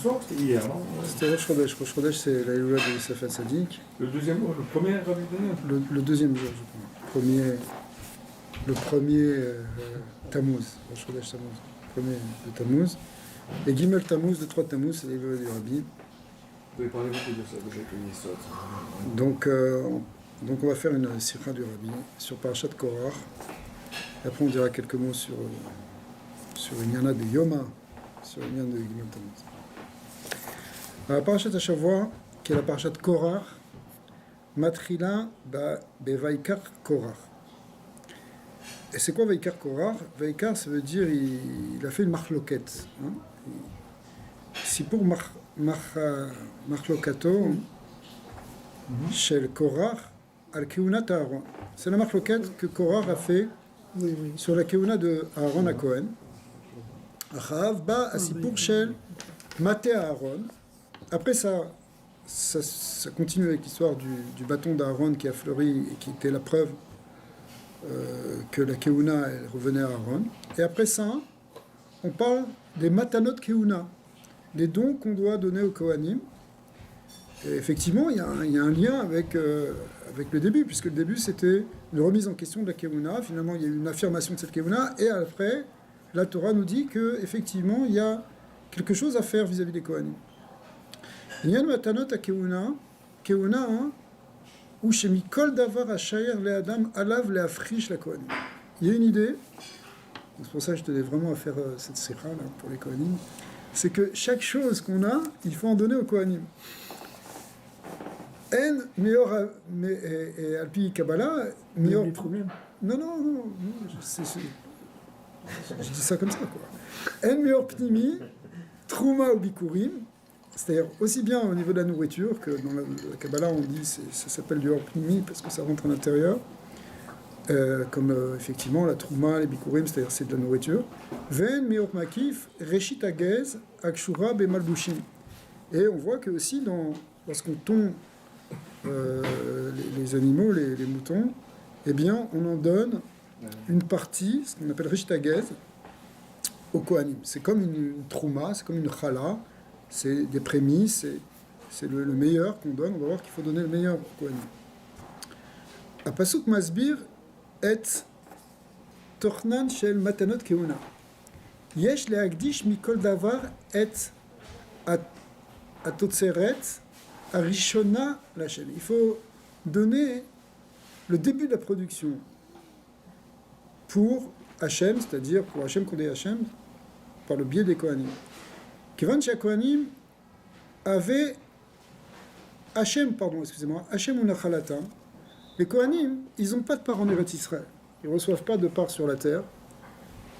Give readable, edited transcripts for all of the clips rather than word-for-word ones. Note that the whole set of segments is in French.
soir, c'était hier, non? C'était Rosh Chodesh. Rosh Chodesh, c'est la Yula de Yosef Hatzadik. Le deuxième, le premier Rabbi Daniel? Le deuxième jour, je crois. Le premier Tammuz. Rosh Chodesh Tammuz. Le premier de Tammuz. Et Gimel Tammuz, le 3 Tammuz, c'est la Yula du Rabbi. Vous avez parlé beaucoup de ça, de Yesod. Donc on va faire une sikha du Rabbi sur Parashat Korach. Et après on dira quelques mots sur une yana de Yoma, sur une yana de Gimel Tammuz. Alors, Parashat Hashavua, qui est la Parashat Korach, Matrila Bevaikar Korach. Et c'est quoi Vaikar Korach? Vaikar, ça veut dire il a fait une marloquette. Hein? Si pour marlokato, Shel Korach, al Keunat Aaron. C'est la marloquette que Korach a fait sur la Keuna de Aaron à Cohen. Achav ba asipur Shel Maté Aaron. Après ça continue avec l'histoire du bâton d'Aaron qui a fleuri et qui était la preuve que la Keuna elle revenait à Aaron. Et après ça, on parle des Matanot Keuna, les dons qu'on doit donner aux Kohanim. Et effectivement, il y a un lien avec le début, puisque le début c'était une remise en question de la Keuna. Finalement, il y a eu une affirmation de cette Keuna, et après, la Torah nous dit qu'effectivement, il y a quelque chose à faire vis-à-vis des Kohanim. Il y a une Matanot à Keuna, où chez Mikol Davar Ashayer le Adam Alav le Afrish la Kohanim. Il y a une idée, c'est pour ça que je tenais vraiment à faire cette sikha là pour les Kohanim, c'est que chaque chose qu'on a, il faut en donner aux Kohanim. En meilleur et Alpi Kabbalah, meilleur. Non, je dis ça comme ça quoi. En meilleur Pnimi, Trouma ou Bikurim. C'est-à-dire aussi bien au niveau de la nourriture que dans la Kabbalah on dit ça s'appelle du Orpnimi parce que ça rentre à l'intérieur, comme effectivement la Trouma, les Bikurim, c'est-à-dire c'est de la nourriture. Ven Meor Makif, Reshit Agez, Akshura Bemalbushim. Et on voit que aussi lorsqu'on tond les animaux, les moutons, eh bien on en donne une partie, ce qu'on appelle Reshit Agez, au Kohanim. C'est comme une Trouma, c'est comme une Chala. C'est des prémices, c'est le meilleur qu'on donne. On va voir qu'il faut donner le meilleur au Kohanim. Apasuk Masbir et Tornan shel Matanot Keuna. Yesh leagdish mikol davar et atotseret arishona lachel. Il faut donner le début de la production pour Hachem, c'est-à-dire pour Hachem Kodei Hachem, par le biais des Kohanim. Kevan Kohanim avait Hachem ou Nachalata. Les Kohanim, ils n'ont pas de part en Eretz Israël. Ils ne reçoivent pas de part sur la terre.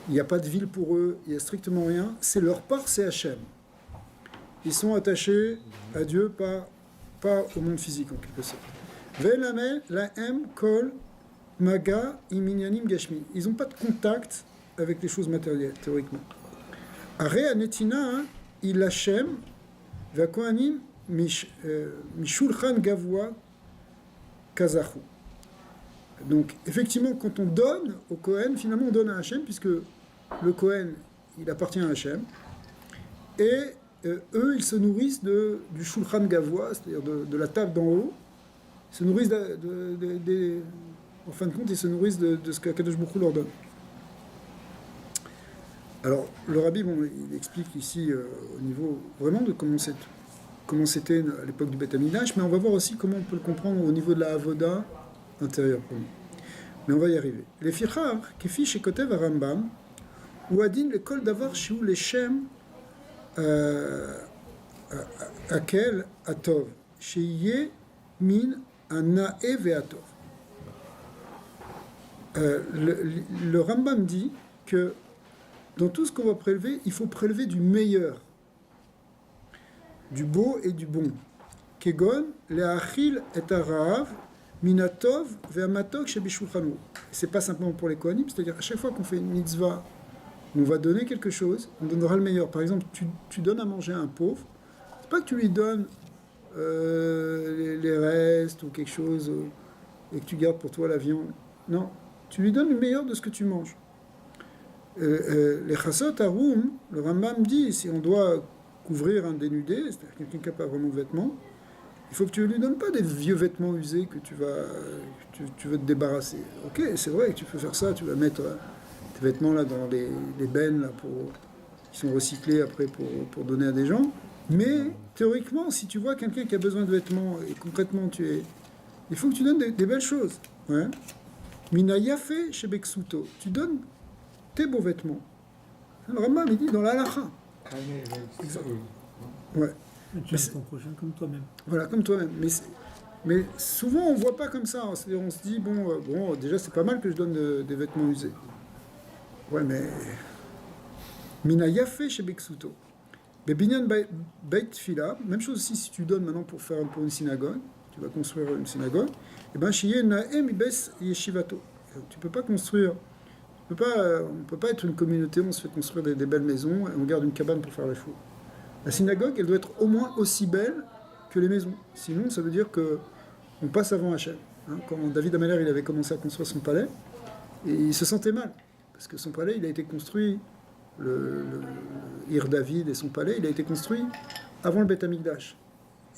Il n'y a pas de ville pour eux, il n'y a strictement rien. C'est leur part, c'est Hachem. Ils sont attachés à Dieu, pas au monde physique en quelque sorte. Ve'lamel la'em kol maga iminyanim gashmi. Ils n'ont pas de contact avec les choses matérielles, théoriquement. Are anetina il Hachem ve'kohanim mishulchan gavua kazachu. Donc, effectivement, quand on donne au Kohen, finalement, on donne à Hachem, puisque le Kohen, il appartient à Hachem, et eux, ils se nourrissent du Shulchan Gavois, c'est-à-dire de la table d'en haut, ils se nourrissent en fin de compte, ils se nourrissent de ce qu'Akadosh Baruch Hu leur donne. Alors, le Rabbi, il explique ici, au niveau vraiment de comment c'était à l'époque du Beth Amikdash, mais on va voir aussi comment on peut le comprendre au niveau de la Avoda intérieure pour nous. Mais on va y arriver. Les fichar, kefi shekotev Rambam, ou adin le kol davar shiu le shem akel atov, sheyeh min anae ve'atov. Le Rambam dit que dans tout ce qu'on va prélever, il faut prélever du meilleur, du beau et du bon. Kegon, le'achil et arav, minatov ve'amatok shebishulchanu. C'est pas simplement pour les Kohanim, c'est-à-dire à chaque fois qu'on fait une mitzvah, on va donner quelque chose, on donnera le meilleur. Par exemple, tu donnes à manger à un pauvre, c'est pas que tu lui donnes les restes ou quelque chose et que tu gardes pour toi la viande. Non, tu lui donnes le meilleur de ce que tu manges. Les chassot haroum, le Rambam dit, si on doit couvrir un dénudé, c'est-à-dire quelqu'un qui n'a pas vraiment de vêtements, il faut que tu ne lui donnes pas des vieux vêtements usés que tu veux te débarrasser. Ok, c'est vrai que tu peux faire ça, tu vas mettre tes vêtements là dans les bennes là, qui sont recyclés après pour donner à des gens. Mais théoriquement, si tu vois quelqu'un qui a besoin de vêtements et concrètement il faut que tu donnes des belles choses. Ouais. Mina yafe chez Beksuto, tu donnes tes beaux vêtements. Le Rambam il dit dans la halakha. Ouais. Tu aimes ton prochain comme toi-même. Voilà, comme toi-même. Mais souvent, on ne voit pas comme ça. C'est-à-dire, on se dit, bon, déjà, c'est pas mal que je donne des vêtements usés. Ouais, mais... Mina yafe chez Beksuto. Bebinyan beit fila, même chose aussi si tu donnes maintenant pour une synagogue, tu vas construire une synagogue, et bien, shiye naem ibes yeshivato. Tu peux pas construire... on ne peut pas être une communauté, on se fait construire des belles maisons et on garde une cabane pour faire les fous. La synagogue, elle doit être au moins aussi belle que les maisons. Sinon, ça veut dire qu'on passe avant Hachem. Hein, quand David Ameller il avait commencé à construire son palais, et il se sentait mal. Parce que son palais, il a été construit, le Ir David et son palais, il a été construit avant le Beth Amikdash.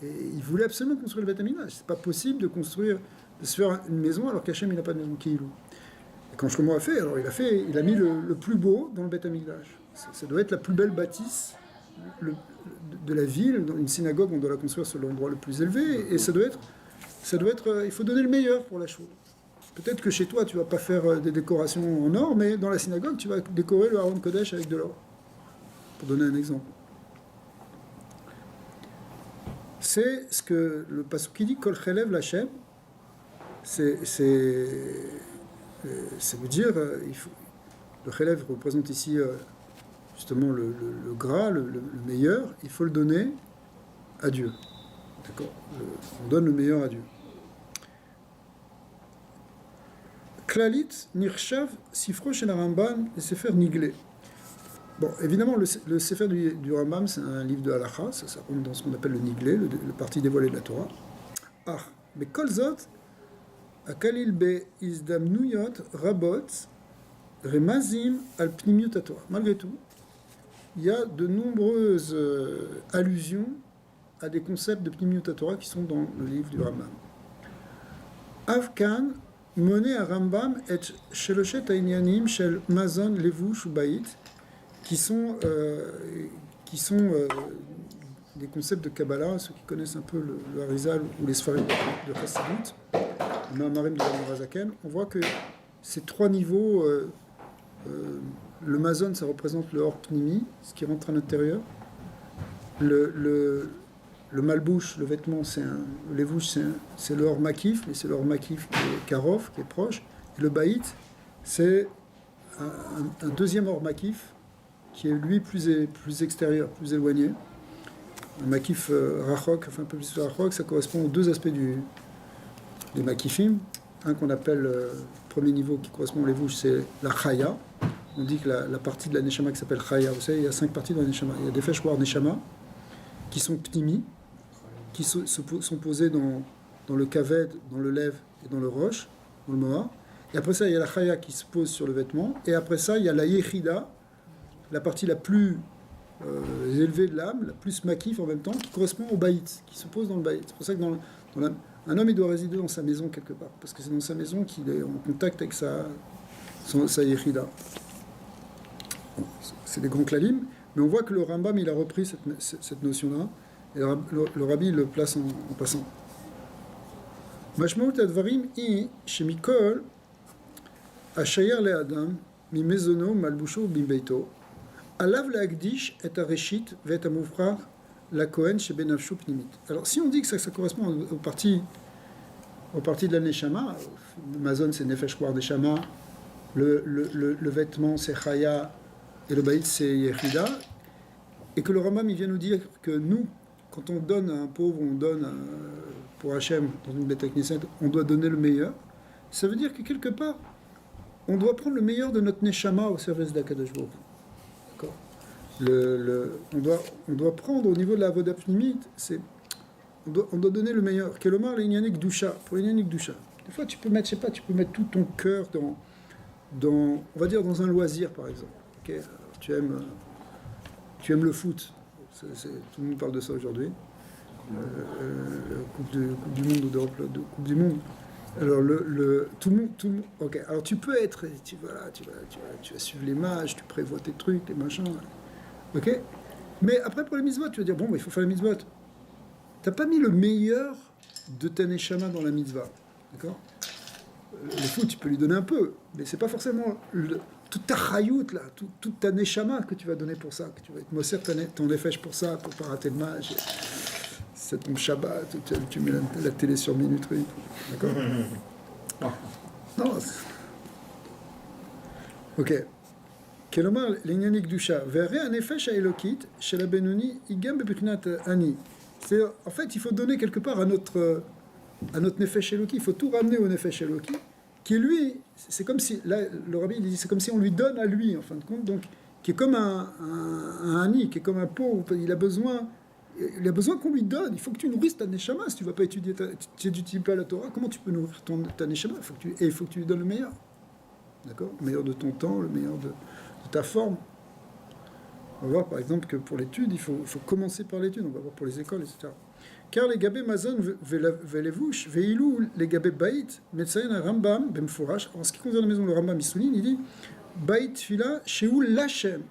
Et il voulait absolument construire le Beth Amikdash. C'est pas possible de se faire une maison alors qu'Hachem, il n'a pas de maison Kiilou. Et quand Shlomo a fait, alors il a mis le plus beau dans le Beth Amikdash. Ça doit être la plus belle bâtisse de la ville. Dans une synagogue, on doit la construire sur l'endroit le plus élevé, et ça doit être, il faut donner le meilleur pour la chose. Peut-être que chez toi, tu vas pas faire des décorations en or, mais dans la synagogue, tu vas décorer le Haron Kodesh avec de l'or. Pour donner un exemple. C'est ce que le pasuk qui dit Kol Chelev Lachem. C'est veut dire, le Chelev représente ici justement le gras, le meilleur, il faut le donner à Dieu. D'accord. On donne le meilleur à Dieu. Klalit Nirshav Sifro chez la Ramban et Sefer Niglé. Bon, évidemment, le Sefer du Rambam, c'est un livre de halakha, ça rentre dans ce qu'on appelle le Niglé, le parti dévoilé de la Torah. Ah, mais Kolzot, Akalil be Izdamnuyot Rabot Remazim al Pnimiut Torah. Malgré tout, il y a de nombreuses allusions à des concepts de Pnimiut Torah qui sont dans le livre du Rambam. Avkan Moné à Rambam et Sheloshet Ainyanim Shel Mazon Levush Ubayit, qui sont des concepts de Kabbalah, ceux qui connaissent un peu le Harizal ou les Sfarim de Chassidut, le Maharim de Razaken, on voit que ces trois niveaux, le Mazon, ça représente le Or Pnimi, ce qui rentre à l'intérieur, le Malbouche, le vêtement, le Levouche, c'est le Or Makif, mais c'est le Or Makif qui est Karof, qui est proche, et le Baït, c'est un deuxième Or Makif, qui est lui plus extérieur, plus éloigné. Le Makif Rachok, enfin un peu plus Rachok, ça correspond aux deux aspects des Makifim. Un qu'on appelle premier niveau qui correspond aux Levouches, c'est la Chaya. On dit que la partie de la Neshama qui s'appelle Chaya, vous savez, il y a 5 parties dans la Neshama. Il y a des Feshwar Neshama qui sont Pnimi, qui sont posés dans le Kaved, dans le Lev et dans le Rosh, dans le Moa. Et après ça, il y a la Chaya qui se pose sur le vêtement. Et après ça, il y a la Yechida, la partie la plus élevée de l'âme, la plus makif en même temps, qui correspond au baït, qui se pose dans le baït. C'est pour ça que un homme il doit résider dans sa maison quelque part, parce que c'est dans sa maison qu'il est en contact avec sa yechida. Bon, c'est des grands klalim, mais on voit que le Rambam il a repris cette notion-là, et le Rabbi le place en passant. Mashmaout advarim i shemikol ashayer le adam mi mezono malbusho bimbeito. Alav l'agdish et areshit vet amoufrar la kohen chez benavshu pnimit. Alors si on dit que ça correspond aux parties de la neshama, le mazon c'est nefesh kwar neshama, le vêtement c'est chaya et le baït c'est yechida, et que le Rambam il vient nous dire que nous, quand on donne à un pauvre, on donne pour Hachem dans une Beth Knesset, on doit donner le meilleur. Ça veut dire que quelque part, on doit prendre le meilleur de notre neshama au service d'Akadosh Baruch Hu. D'accord. On doit prendre au niveau de la Avodah Pnimit, on doit donner le meilleur. Kelomar l'inyanik doucha, pour l'inyanik doucha. Des fois, tu peux mettre tout ton cœur on va dire dans un loisir par exemple. Okay. Tu aimes le foot. Tout le monde parle de ça aujourd'hui. Coupe du Monde ou d'Europe, Coupe du Monde. Alors, tout le monde. Ok, alors tu peux être. Tu vas suivre les matchs, tu prévois tes trucs, les machins. Ok. Mais après, pour les mitzvot, tu vas dire bon, il faut faire les mitzvot. T'as pas mis le meilleur de ta neshama dans la mitzvah. D'accord. Le foot, tu peux lui donner un peu, mais c'est pas forcément toute ta chayout, là, toute ta neshama que tu vas donner pour ça, que tu vas être mosser ton nefesh pour ça, pour pas rater le match. C'est ton Shabbat, tu mets la télé sur minuterie. D'accord. Non. Ok. Kelomar, l'Inyani Gdusha, verrez un nefesh à Elokit, chez la Benoni, igam bebichnat ani. C'est, en fait, il faut donner quelque part à notre Nefesh Eloki, il faut tout ramener au Nefesh Eloki, qui lui, c'est comme si, là, le rabbi il dit, c'est comme si on lui donne à lui, en fin de compte, donc, qui est comme un ani, qui est comme un pot, il a besoin qu'on lui donne, il faut que tu nourrisses ta Neshama, si tu ne vas pas étudier, tu n'étudies pas la Torah, comment tu peux nourrir ta Neshama, il faut que tu lui donnes le meilleur, d'accord, le meilleur de ton temps, le meilleur de ta forme. On va voir par exemple que pour l'étude, il faut commencer par l'étude, on va voir pour les écoles, etc. Car les gabé mazon velevouch, veilou les gabé bait, metzayen Rambam, bemfourash, en ce qui concerne la maison, le Rambam il souligne, il dit bait fila sheou lachem.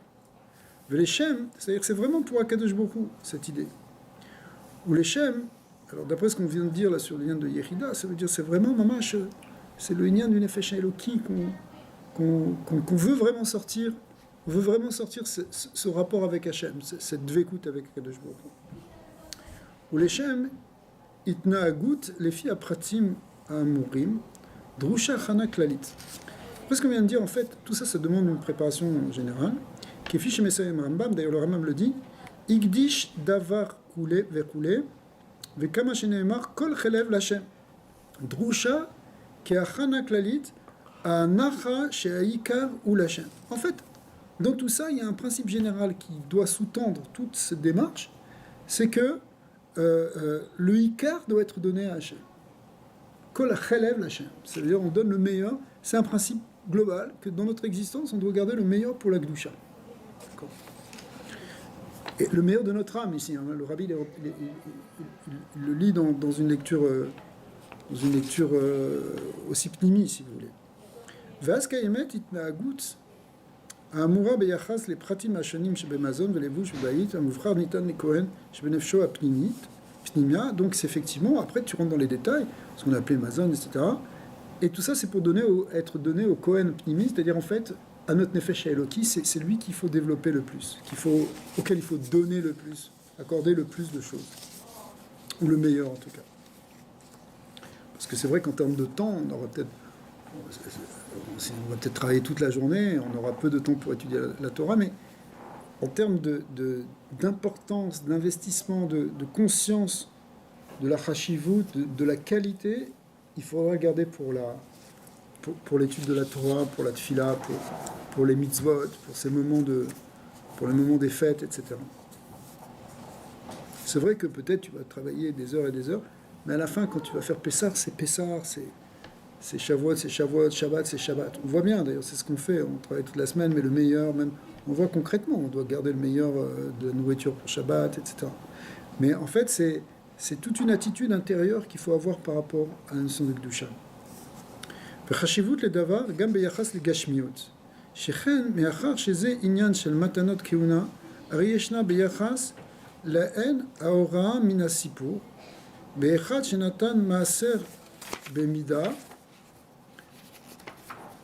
Velechem, c'est-à-dire que c'est vraiment pour Akadosh Bokhu, cette idée. Ou les shem, alors d'après ce qu'on vient de dire là sur le lien de Yechida, ça veut dire c'est vraiment mamash, c'est le lien du Nefesh Eloki qu'on veut vraiment sortir. On veut vraiment sortir ce rapport avec Hachem, cette dvekout avec Akadosh Baruch Hu. Ou les Shem, itna agut, les filles à pratim à amurim, drusha chana klalit. Après ce qu'on vient de dire, en fait, tout ça, ça demande une préparation générale. Qui fiche Messayem Rambam, d'ailleurs le Rambam le dit, igdish davar koule vekoule, vekama sheneemar kol chelev l'Hachem. Drusha keachana klalit, a nacha sheaikar ou l'Hachem. En fait, dans tout ça, il y a un principe général qui doit sous-tendre toute cette démarche, c'est que le Ikar doit être donné à Hachem. Kol chelev l'Hachem. C'est-à-dire on donne le meilleur. C'est un principe global que dans notre existence, on doit garder le meilleur pour la Gdusha. D'accord. Et le meilleur de notre âme ici. Hein, le Rabbi il le lit dans une lecture, aussi pnimi, si vous voulez. Vaz kayemet itnaagut Amura beyachas les pratim hashanim shebemazon velevush bebayit amufrar nitan lekohen shebenefsho apnimia. Donc c'est effectivement, après tu rentres dans les détails, ce qu'on a appelé mazon, etc. Et tout ça c'est pour être donné au kohen pnimi, c'est-à-dire en fait à notre nefesh Eloki, c'est lui qu'il faut développer le plus, auquel il faut donner le plus, accorder le plus de choses, ou le meilleur en tout cas. Parce que c'est vrai qu'en termes de temps, on va peut-être travailler toute la journée, on aura peu de temps pour étudier la Torah, mais en termes d'importance, d'investissement, de conscience de la chashivut, de la qualité, il faudra garder pour l'étude de la Torah, pour la tfila, pour les mitzvot, pour les moments des fêtes, etc. C'est vrai que peut-être tu vas travailler des heures et des heures, mais à la fin, quand tu vas faire Pessar, c'est Shavuot, c'est Shavuot, Shabbat, c'est Shabbat. On voit bien, d'ailleurs, c'est ce qu'on fait. On travaille toute la semaine, mais le meilleur, même, on voit concrètement, on doit garder le meilleur de la nourriture pour Shabbat, etc. Mais en fait, c'est toute une attitude intérieure qu'il faut avoir par rapport à la notion de Kedusha. V'chashivut ledavar gam beyachas legashmiut. Shechen me'achar sheze inyan shel matanot keuna, ari yeshna beyachas la'en haora min hasipur, be'echad shenatan maaser b'mida,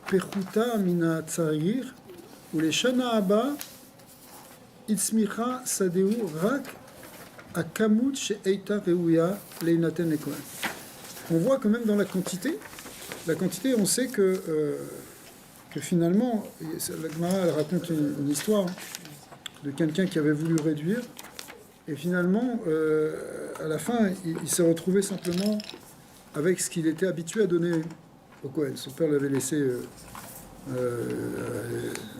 pechuta mina tzarir, ou les shana haba itzmicha sadeu rak a kamut she'eita reuya leinaten lekohen. On voit quand même dans la quantité, on sait que finalement, la Gemara elle raconte une histoire de quelqu'un qui avait voulu réduire, et finalement, à la fin, il s'est retrouvé simplement avec ce qu'il était habitué à donner au Kohen. Son père l'avait laissé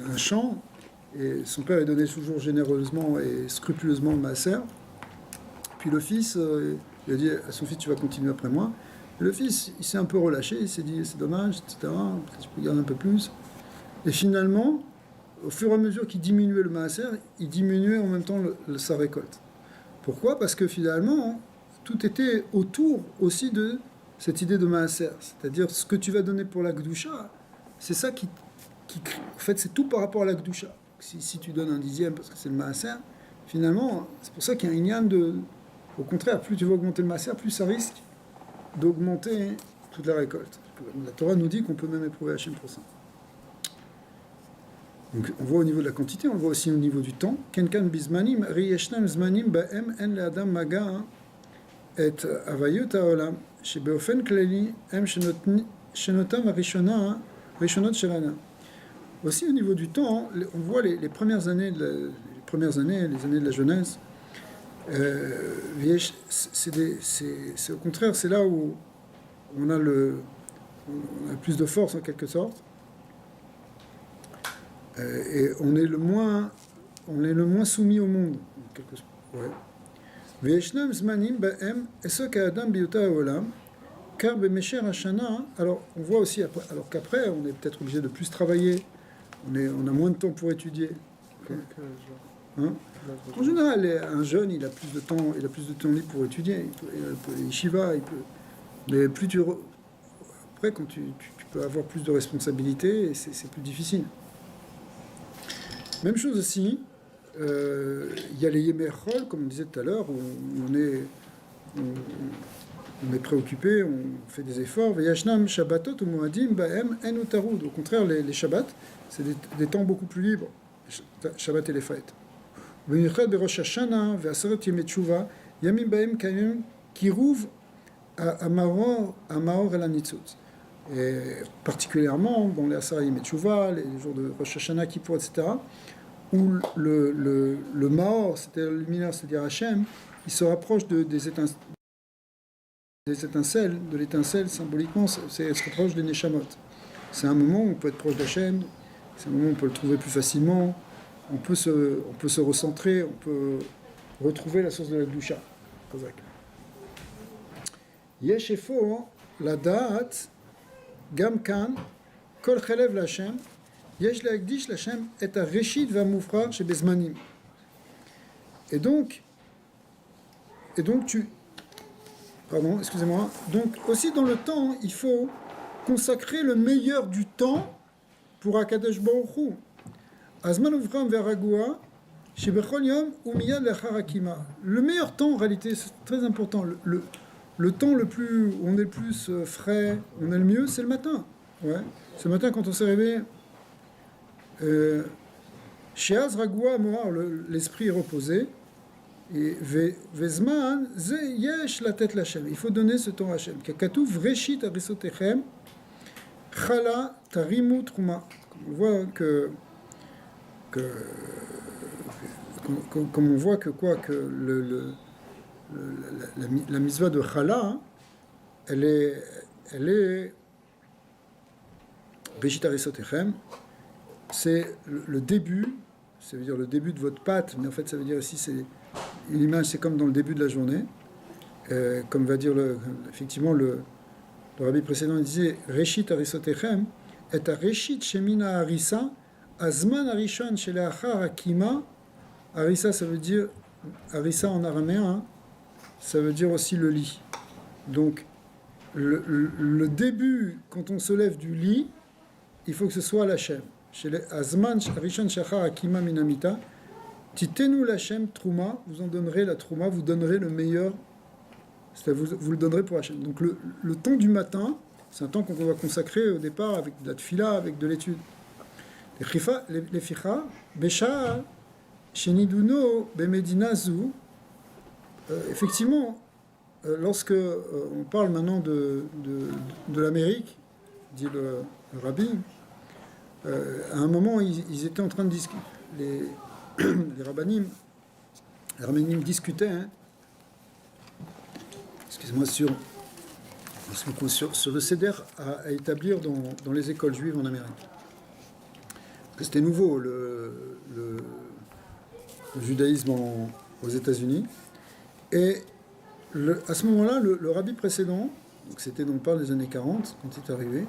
un champ, et son père lui donnait toujours généreusement et scrupuleusement le maaser. Puis le fils, il a dit à son fils, tu vas continuer après moi. Et le fils, il s'est un peu relâché, il s'est dit, c'est dommage, etc., peut-être je peux garder un peu plus. Et finalement, au fur et à mesure qu'il diminuait le maaser, il diminuait en même temps sa récolte. Pourquoi? Parce que finalement, tout était autour aussi de cette idée de maaser. C'est-à-dire, ce que tu vas donner pour la Gdusha, c'est ça qui en fait, c'est tout par rapport à la Gdusha. Si tu donnes un dixième parce que c'est le maaser, finalement, c'est pour ça qu'il y a un inyan de... Au contraire, plus tu vas augmenter le maaser, plus ça risque d'augmenter toute la récolte. La Torah nous dit qu'on peut même éprouver Hachem pour ça. Donc on voit au niveau de la quantité, on le voit aussi au niveau du temps. Kenkan bizmanim, riyeshnam zmanim ba'em en le'adam maga et avayot ha'olam, shebeofen klali em shenotam rishonot shelana. Aussi au niveau du temps, on voit les premières années, les années de la jeunesse. C'est au contraire, c'est là où on a plus de force en quelque sorte. Et on est le moins soumis au monde. Ve'yeshnam zmanim ba'em esok ha'adam biyuta ha'olam, car b'mesher hashana, alors on voit aussi, alors qu'après on est peut-être obligé de plus travailler, on a moins de temps pour étudier. Hein? En général, un jeune, il a plus de temps libre pour étudier. Il peut yeshiva, mais plus après, quand tu peux avoir plus de responsabilités, c'est plus difficile. Même chose aussi, il y a les Yemerchol, comme on disait tout à l'heure, où on est préoccupé, on fait des efforts. Veyashnam Shabbatot ou Moadim Baem En Utarud. Au contraire, les Shabbats, c'est des temps beaucoup plus libres. Shabbat et les fêtes. Bemichad Berosh Hashanah, Ve'aseret Yemei Tshuva, Yamim Baem Kayim Kiruv Amaor El Hanitzot. Et particulièrement dans les Asara Yemei Tshuva, les jours de Rosh Hashanah, Kippour, etc., où le Maor, c'est-à-dire le luminaire, c'est-à-dire Hachem, il se rapproche des étincelles, de l'étincelle, symboliquement, il se rapproche des Neshamot. C'est un moment où on peut être proche d'Hachem, c'est un moment où on peut le trouver plus facilement, on peut se recentrer, on peut retrouver la source de la Gdusha. Yesh efo la da'at gam kan kol chelev l'Hachem yesh le'akdish l'Hachem et ha-reshit va-mufrar shebezmanim. Et donc donc aussi dans le temps, il faut consacrer le meilleur du temps pour Akadosh Baruch Hu. Azman uvram veragua shebechol yom umiyad lechar hakima. Le meilleur temps, en réalité, c'est très important. Le temps où on est le plus frais, on est le mieux, c'est le matin. Ouais. C'est le matin quand on s'est réveillé. Sheaz ragua moar, l'esprit est reposé. Et vezman ze yesh la tête l'Hachem. Il faut donner ce temps à Hachem. Kakatouv reshit arisotechem chala tarimu truma. On voit comme on voit que la mitzvah de chala, hein, elle est reshit arisotechem. C'est le début. Ça veut dire le début de votre pâte, mais en fait ça veut dire aussi c'est une image, c'est comme dans le début de la journée, comme va dire effectivement le rabbi précédent, il disait Reshit arisotechem et a Reshit shemina arisa azman arishon sheleachar akima. Arisa, ça veut dire arisa en araméen, hein, ça veut dire aussi le lit. Donc le début, quand on se lève du lit, il faut que ce soit l'Hachem. Azman arishon shachar akima minamita. Titenu l'Hachem Trouma, vous en donnerez la Trouma, vous donnerez le meilleur, vous le donnerez pour Hachem. Donc le temps du matin, c'est un temps qu'on va consacrer au départ avec de la tfila, avec de l'étude. Les ficha, Besha, Sheniduno, Bemedinazu, effectivement, lorsque on parle maintenant de l'Amérique, dit le rabbi, à un moment, ils étaient en train de discuter. Les rabbanim discutaient, hein, excusez-moi, sur le seder à établir dans les écoles juives en Amérique. Parce que c'était nouveau, le judaïsme aux États-Unis. Et à ce moment-là, le rabbi précédent, donc c'était donc pas les années 40, quand il est arrivé,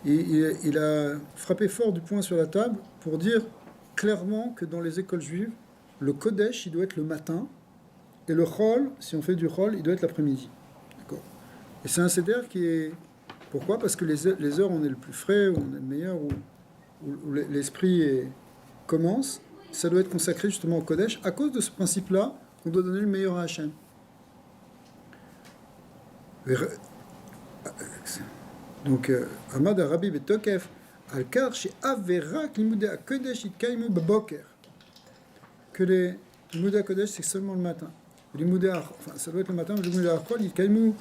il a frappé fort du poing sur la table pour dire clairement que dans les écoles juives, le Kodesh, il doit être le matin, et le Chol, si on fait du Chol, il doit être l'après-midi. D'accord. Et c'est un seder qui est... Pourquoi ? Parce que les heures où on est le plus frais, où on est le meilleur, où l'esprit commence, ça doit être consacré justement au Kodesh. À cause de ce principe-là, on doit donner le meilleur à Hachem. Donc, Ahmad Arabi Betokef, Al-Kar, chez Avera, Limudé à Kodesh, Itkaimu Baboker. Que les Limudé à Kodesh, c'est seulement le matin. Limudé à, enfin, ça doit être le matin, mais Limudé à Chol, Itkaimu,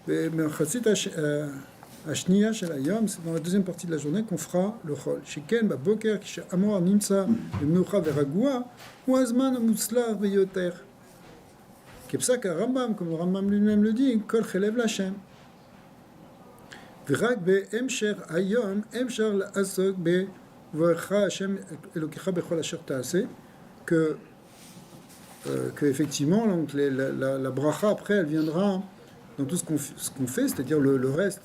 Merchatzit Ashniya Shel Hayom, c'est dans la deuxième partie de la journée qu'on fera le Chol. Chez Ken, Baboker, chez Amor, Nimsa, Menucha, Veragua, ou Azman, Muslar, Veyoter. C'est pour ça qu'à Rambam, comme le Rambam lui-même le dit, Kol Chelev Lachem. ורק בהמשך היום אפשר לעסוק בברכך השם אלוקיך בכל אשר תעשה, que effectivement donc la bracha après elle viendra dans tout ce qu'on fait, c'est-à-dire le reste,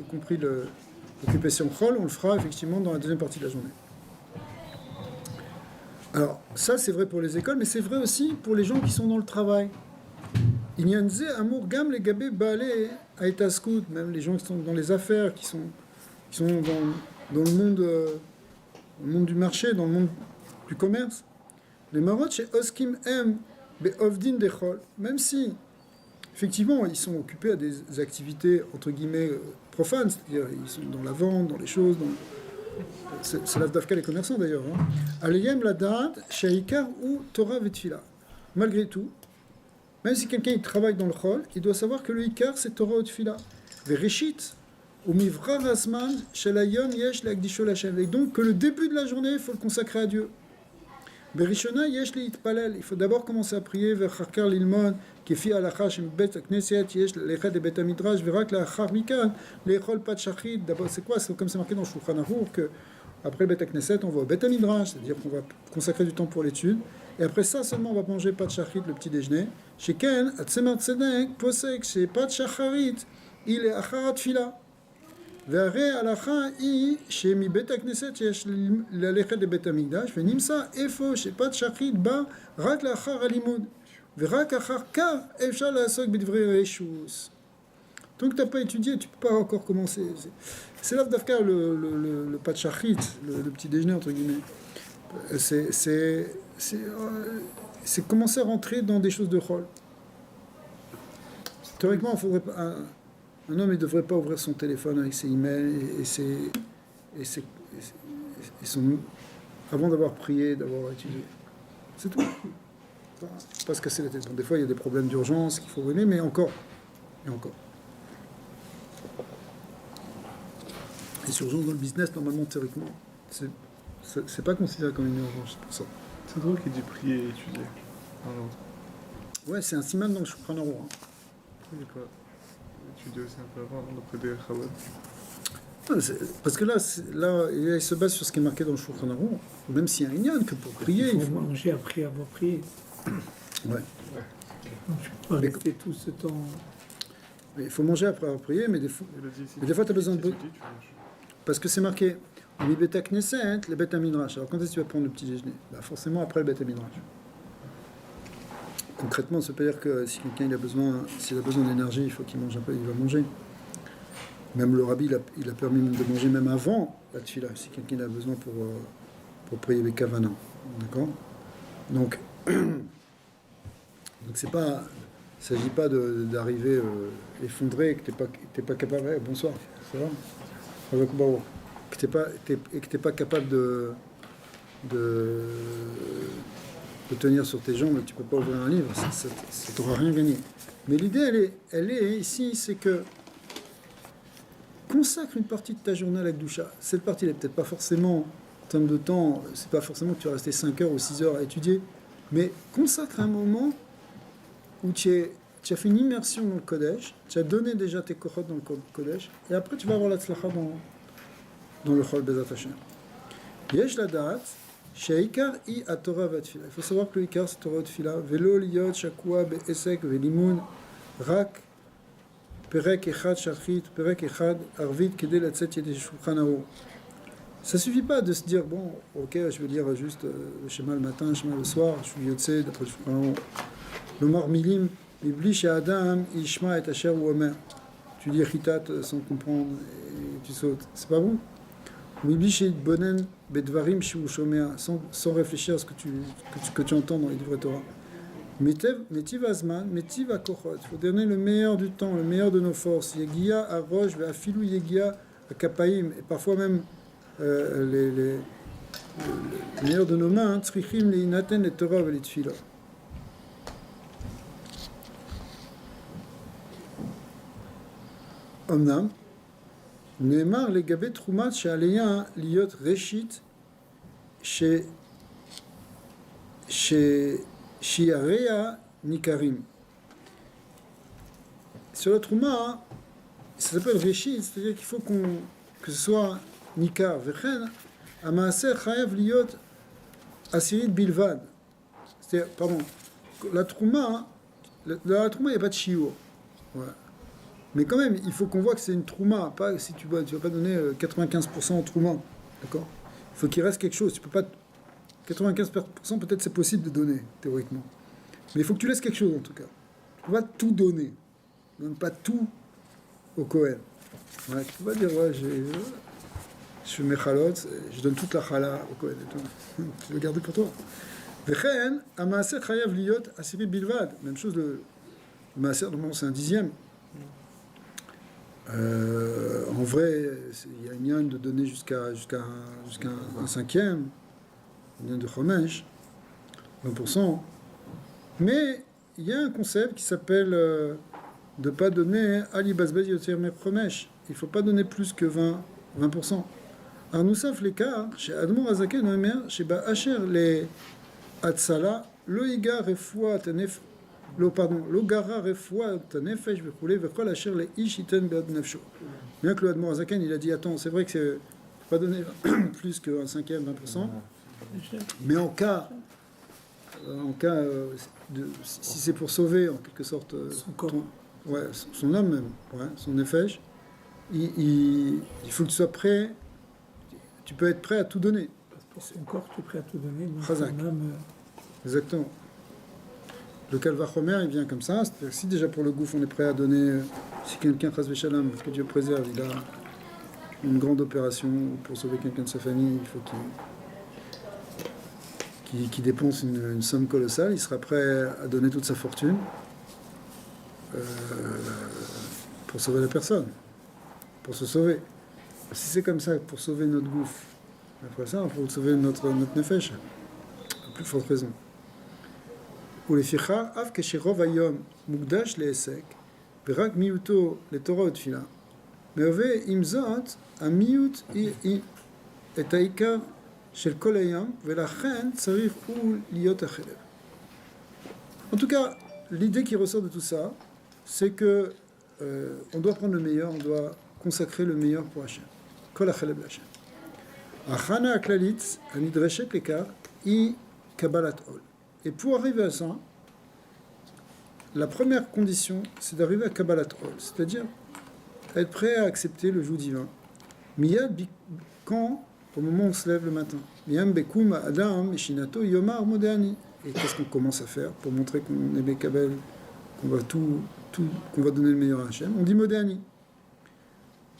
y compris l'occupation chol, on le fera effectivement dans la deuxième partie de la journée. Alors ça c'est vrai pour les écoles, mais c'est vrai aussi pour les gens qui sont dans le travail. Inyan ze amour gam le gabé balé à etaskout, même les gens qui sont dans les affaires, qui sont dans le monde du marché, dans le monde du commerce. Les marot chez oskim em be ovdin dechol, même si effectivement ils sont occupés à des activités entre guillemets profanes, c'est-à-dire ils sont dans la vente, dans les choses, c'est l'avdavka les commerçants d'ailleurs. Aliyem la dad sheikar ou Torah vetfila. Malgré tout, même si quelqu'un il travaille dans le chol, il doit savoir que le Ikar c'est Torah ou Tfila. Vereshit, ou mivra rasman, shelayom yesh l'agdisho l'Hashem. Et donc que le début de la journée, il faut le consacrer à Dieu. Berishona yesh l'itpalel. Il faut d'abord commencer à prier vers Charkar l'ilmon, kefi alacha shem bet knesset yesh l'echad et bet amidrash, verak l'achar mikan, l'echol pat shachid. D'abord, c'est quoi ? C'est comme c'est marqué dans Shulchan Aruch que après le Bet HaKnesset, on va au Bet HaMidrash, c'est-à-dire qu'on va consacrer du temps pour l'étude. Et après ça, seulement, on va manger Pat Shachrit, le petit déjeuner. Chez Ken, Atzemer Tzedek, Posek, chez Pat Shacharit, il est Acharat Fila. Ve'are alacha i, chez mi Bet HaKnesset, yesh l'lechet de Bet HaMikdash, ve'nimsa efo, chez Pat Shachrit, ba, rak l'achar alimud. Ve'rak achar kar, efshar la'asok b'dvrei reshus. Tant que tu n'as pas étudié, tu ne peux pas encore commencer. C'est l'Avdavka, le patchachit, le petit déjeuner, entre guillemets. C'est commencer à rentrer dans des choses de chol. Théoriquement, il faudrait pas, un homme ne devrait pas ouvrir son téléphone avec ses emails et son, avant d'avoir prié, d'avoir étudié. C'est tout. Pas se casser la tête. Bon, des fois, il y a des problèmes d'urgence qu'il faut régler, mais encore. Et encore. Et sur dans le business, normalement, théoriquement, c'est pas considéré comme une urgence, c'est pour ça. C'est drôle qu'il dit prier et étudier. Ouais, c'est un siman dans le Shulchan Aruch. Il pas étudier aussi un peu avant, d'après des Chabad. Parce que là, il se base sur ce qui est marqué dans le Shulchan Aruch, même s'il y a un inyan que pour prier... Il faut manger après avoir prié. Ouais. Donc tu peux pas rester tout ce temps... Il faut manger après avoir prié, mais des fois tu as besoin de... Parce que c'est marqué, les Bet HaKnesset, les Bet HaMidrash. Alors quand est-ce que tu vas prendre le petit déjeuner ? Forcément après le Bet HaMidrash. Concrètement, ça veut dire que si quelqu'un s'il a besoin d'énergie, il faut qu'il mange un peu, il va manger. Même le rabbi, il a permis de manger même avant la tfila, si quelqu'un a besoin pour prier les kavana. D'accord ? Donc c'est pas... Il ne s'agit pas d'arriver effondré et que tu n'es pas capable... Hey, bonsoir, ça va ? Que tu n'es pas capable de tenir sur tes jambes et que tu ne peux pas ouvrir un livre, ça ne t'aura rien gagné. Mais l'idée, elle est ici, c'est que consacre une partie de ta journée à la Gdoucha. Cette partie, elle n'est peut-être pas forcément, en termes de temps, c'est pas forcément que tu vas rester 5 heures ou 6 heures à étudier, mais consacre un moment où tu as fait une immersion dans le Kodesh, tu as donné déjà tes kochot dans le Kodesh, et après tu vas avoir la tzlacha dans le Chol Bezat Hashem. Yesh la da'at, she'ikar i a-Torah va-tfila. Il faut savoir que le ikar c'est Torah va-tfila. Velo liyot shakua be'esek ve'limun rak perek echad shachit, perek echad arvit kedei latzet yedei shulchan aruch. Ça suffit pas de se dire, bon, ok, je vais lire juste le schéma le matin, le schéma le soir, je suis yotse, d'après le mort milim, Ibli chez Adam, Ishma et Asher ou Omer. Tu lis Ritat sans comprendre et tu sautes. C'est pas bon. Ou Ibli chez Bonen, Bedvarim, Shiu Shomea, sans réfléchir à ce que tu entends dans les livres Torah. Metiv Azman, Metiv Akochot. Il faut donner le meilleur du temps, le meilleur de nos forces. Yegia à Roche, Afilou Yegia à Kapaim, et parfois même le meilleur de nos mains, Tzrichim, les Inaten, les Torah et les Tfila. Omnam, Neymar, les Gabé Troumat, chez Aléa, Liot Reshit, chez Shiarea Nikarim. Sur le Trouma, ça s'appelle Reshit, c'est-à-dire qu'il faut que ce soit Nikar. Vechen, Amaaser Chayav Liot Asirit Bilvad. C'est-à-dire, pardon, la Trouma, dans la Trouma, il n'y a pas de Shiur. Voilà. Mais quand même, il faut qu'on voit que c'est une Trouma. Pas, si tu vas pas donner 95% en Trouma. D'accord? Il faut qu'il reste quelque chose. Tu peux pas. 95% peut-être c'est possible de donner, théoriquement. Mais il faut que tu laisses quelque chose en tout cas. Tu ne peux pas tout donner. Ne donne pas tout au Kohen. Ouais, tu ne peux pas dire, ouais, je fais mes chalot, je donne toute la chala au Kohen et tout. Tu veux garder pour toi. Vechen, Amaaser Chayav Liot Asiri Bilvad. Même chose, le Maaser, normalement c'est un dixième. En vrai, il y a une yann de donner jusqu'à un cinquième. De Chomesh, 20%. Mais il y a un concept qui s'appelle de ne pas donner Ali Bazbez Yotir Mer Chomesh. Il ne faut pas donner plus que 20%. Arnoussaf l'écart, chez Admor Azaken Omer, chez Ba'acher les Atsala, Loïga Refoua Tanef, Logara Refoua Tanefesh, Vechoulé, Vechol Acher les Ishiten Bead Nefsho. Bien que le Admor Azaken, il a dit attends, c'est vrai que c'est pas donner plus qu'un cinquième, 20%. Mais en cas si c'est pour sauver en quelque sorte son corps, son âme même, son nefesh, il faut que tu sois prêt. Tu peux être prêt à tout donner. pour son corps, tu es prêt à tout donner. Donc Chazak. son âme, Exactement. Le Kalvachomer, il vient comme ça. C'est-à-dire que si déjà pour le gouffre, on est prêt à donner, si quelqu'un, Chazvé Shalom, que Dieu préserve, il a une grande opération pour sauver quelqu'un de sa famille, il faut qu'il dépense une somme colossale, il sera prêt à donner toute sa fortune pour sauver la personne, pour se sauver. Si c'est comme ça, pour sauver notre gouffre, après ça, pour sauver notre nefesh, à plus forte raison. Ou les ficha, av keshirov ayom, mugdash le esek, verak miuto le Torah utfila, mais ove imzot, a miut et aïkar. En tout cas, l'idée qui ressort de tout ça, c'est que on doit prendre le meilleur, on doit consacrer le meilleur pour Hachem. Kol hacheleb l'Hachem. Achana aklalit anidreshet lekar i kabbalat ol. Et pour arriver à ça, la première condition, c'est d'arriver à kabbalat ol, c'est-à-dire être prêt à accepter le joug divin. Miyad quand au moment où on se lève le matin. Et qu'est-ce qu'on commence à faire pour montrer qu'on est Bekabel, qu'on va qu'on va donner le meilleur à Hachem? On dit Modéani.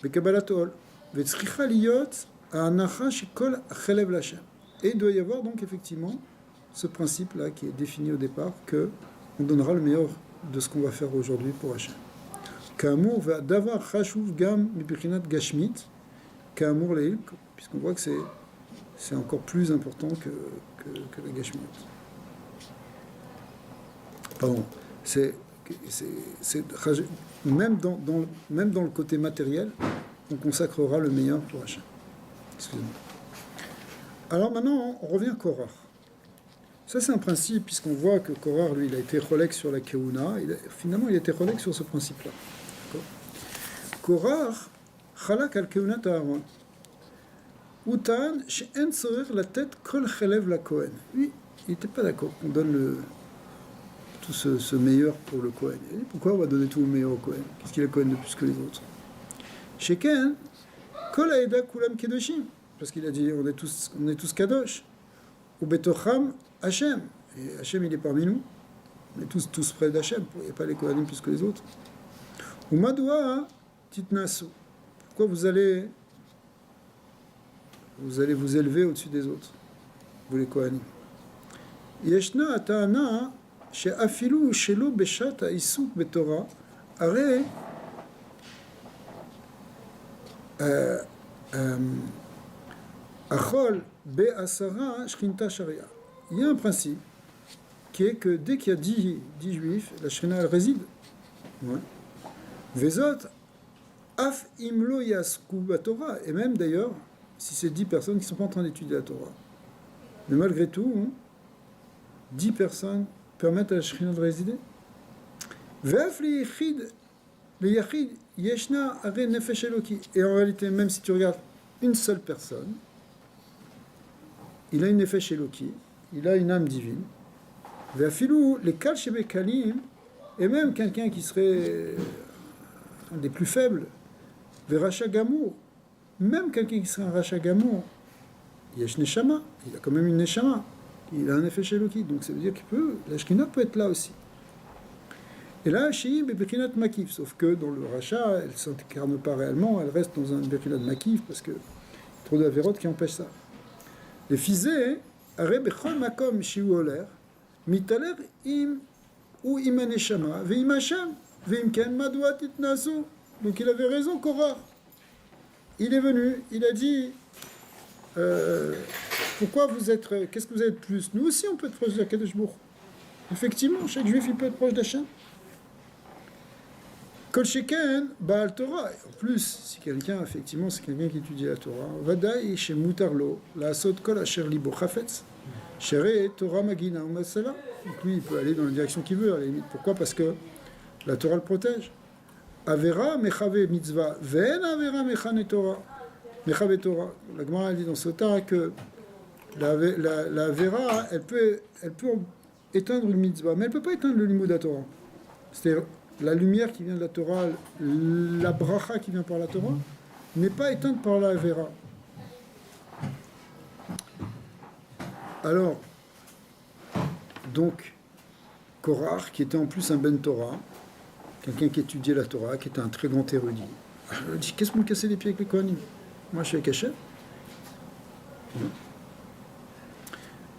Bekabalatol. Et il doit y avoir donc effectivement ce principe-là qui est défini au départ, que on donnera le meilleur de ce qu'on va faire aujourd'hui pour Hachem. Ka'amur va davar chashuv gam mibichinat gashmit, ka'amur leil, puisqu'on voit que c'est encore plus important que la gashmit. Pardon, même dans le côté matériel, on consacrera le meilleur pour Hachem. Excusez-moi. Alors maintenant, on revient à Korach. Ça, c'est un principe, puisqu'on voit que Korach, lui, il a été cholek sur la Keuna. Finalement, il a été cholek sur ce principe-là. Korach, chalak al Keuna Aaron. Utan, she'en tzorer la tête kol chelev la Kohen. Lui, il n'était pas d'accord qu'on donne tout ce meilleur pour le Kohen. Et pourquoi on va donner tout le meilleur au Kohen? Qu'est-ce qu'il est Kohen de plus que les autres? Sheken, kol haeda kulam kedoshim. parce qu'il a dit on est tous kadosh. Ou betocham Hachem. Et Hachem, il est parmi nous. On est tous près d'Hachem. Il n'y a pas les Kohanim plus que les autres. Ou madoua titnasu. Pourquoi vous allez vous élever au-dessus des autres, vous les Kohanim. Yeshna ata'ana she'afilu shelo beshat ha'isuk betorah הרי Achol be'asara shrinta sharia. Il y a un principe qui est que dès qu'il y a 10 juifs, la shrina elle réside. Vezot af imlo yasku Torah. Et même d'ailleurs, si c'est 10 personnes qui ne sont pas en train d'étudier la Torah. Mais malgré tout, 10 personnes permettent à la shrina de résider. Ve'af le yachid yeshna are nefesh eloki. Et en réalité, même si tu regardes une seule personne, il a une nefesh eloki, il a une âme divine. Ve'afilu les kal shebekalim, et même quelqu'un qui serait un des plus faibles, ve'racha gamour, même quelqu'un qui serait un racha gamour, yesh neshama, il a quand même une neshama, il a un nefesh eloki, donc ça veut dire qu'il peut, la shkina peut être là aussi. Et là, Shei Bebechinat Makif, sauf que dans le rachat, elle ne s'incarne pas réellement, elle reste dans un Bebechinat Makif, parce que trop de avérotes qui empêchent ça. Les fizé, Are Bechol Makom Shiu Oler, Mitaler Im ou Imaneshama, Veim Hashem, Veim Ken Madouat Itnasu. Donc il avait raison, Korah. Il est venu, il a dit pourquoi vous êtes, qu'est-ce que vous êtes plus? Nous aussi on peut être proche de Kadosh Baruch. Effectivement, chaque juif il peut être proche d'Hachem. Kol sheken Baal Torah. En plus, si quelqu'un, effectivement, c'est quelqu'un qui étudie la Torah, Vadaï chez Mutarlo, la Asot Kol Asher Libo Chafetz, Shere Torah Magina Umasala. Donc lui, il peut aller dans la direction qu'il veut, à la limite. Pourquoi? Parce que la Torah le protège. Avera Mechave Mitzvah, Ven Avera Mechane Torah. Mechave Torah. La Gemara dit dans Sota que la Avera, elle peut éteindre le Mitzvah, mais elle ne peut pas éteindre le Limud de la Torah. C'est-à-dire, la lumière qui vient de la Torah, la bracha qui vient par la Torah, n'est pas éteinte par la Avera. Alors, donc, Korach, qui était en plus un Ben Torah, quelqu'un qui étudiait la Torah, qui était un très grand érudit, je dis, qu'est-ce que vous me cassez les pieds avec les Kohanim? Moi, je suis avec Hachem.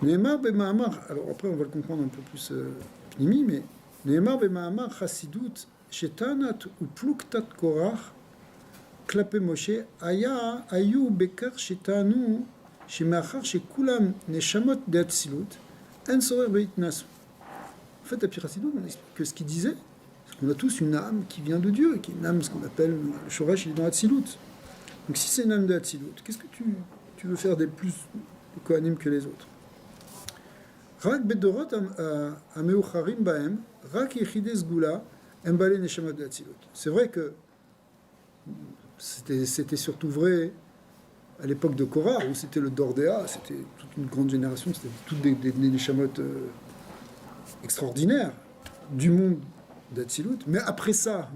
Neymar Bema'amar, alors après, on va le comprendre un peu plus pnimi, mais נאמר במאמר חסידות שטענת ופלוגתת קורח כלפי משה היו בכך שטענו שמאחר שכולם נשמות d'atsilut, אין צורך בהתנסות. En fait, Apir Hasidut, on explique que ce qu'il disait, c'est qu'on a tous une âme qui vient de Dieu, qui est une âme, ce qu'on appelle le Shoresh, il est dans Atsilut. Donc si c'est une âme d'Atsilut, qu'est-ce que tu veux faire des plus de Kohanim que les autres? רק בדורות המאוחרים בהם, רק יחידי סגולה הם בעלי נשמות d'atsilut. C'est vrai que c'était surtout vrai à l'époque de Korah, où c'était le Dordéa, c'était toute une grande génération, c'était toutes des neshamot extraordinaires du monde d'Atsilut. Mais après ça,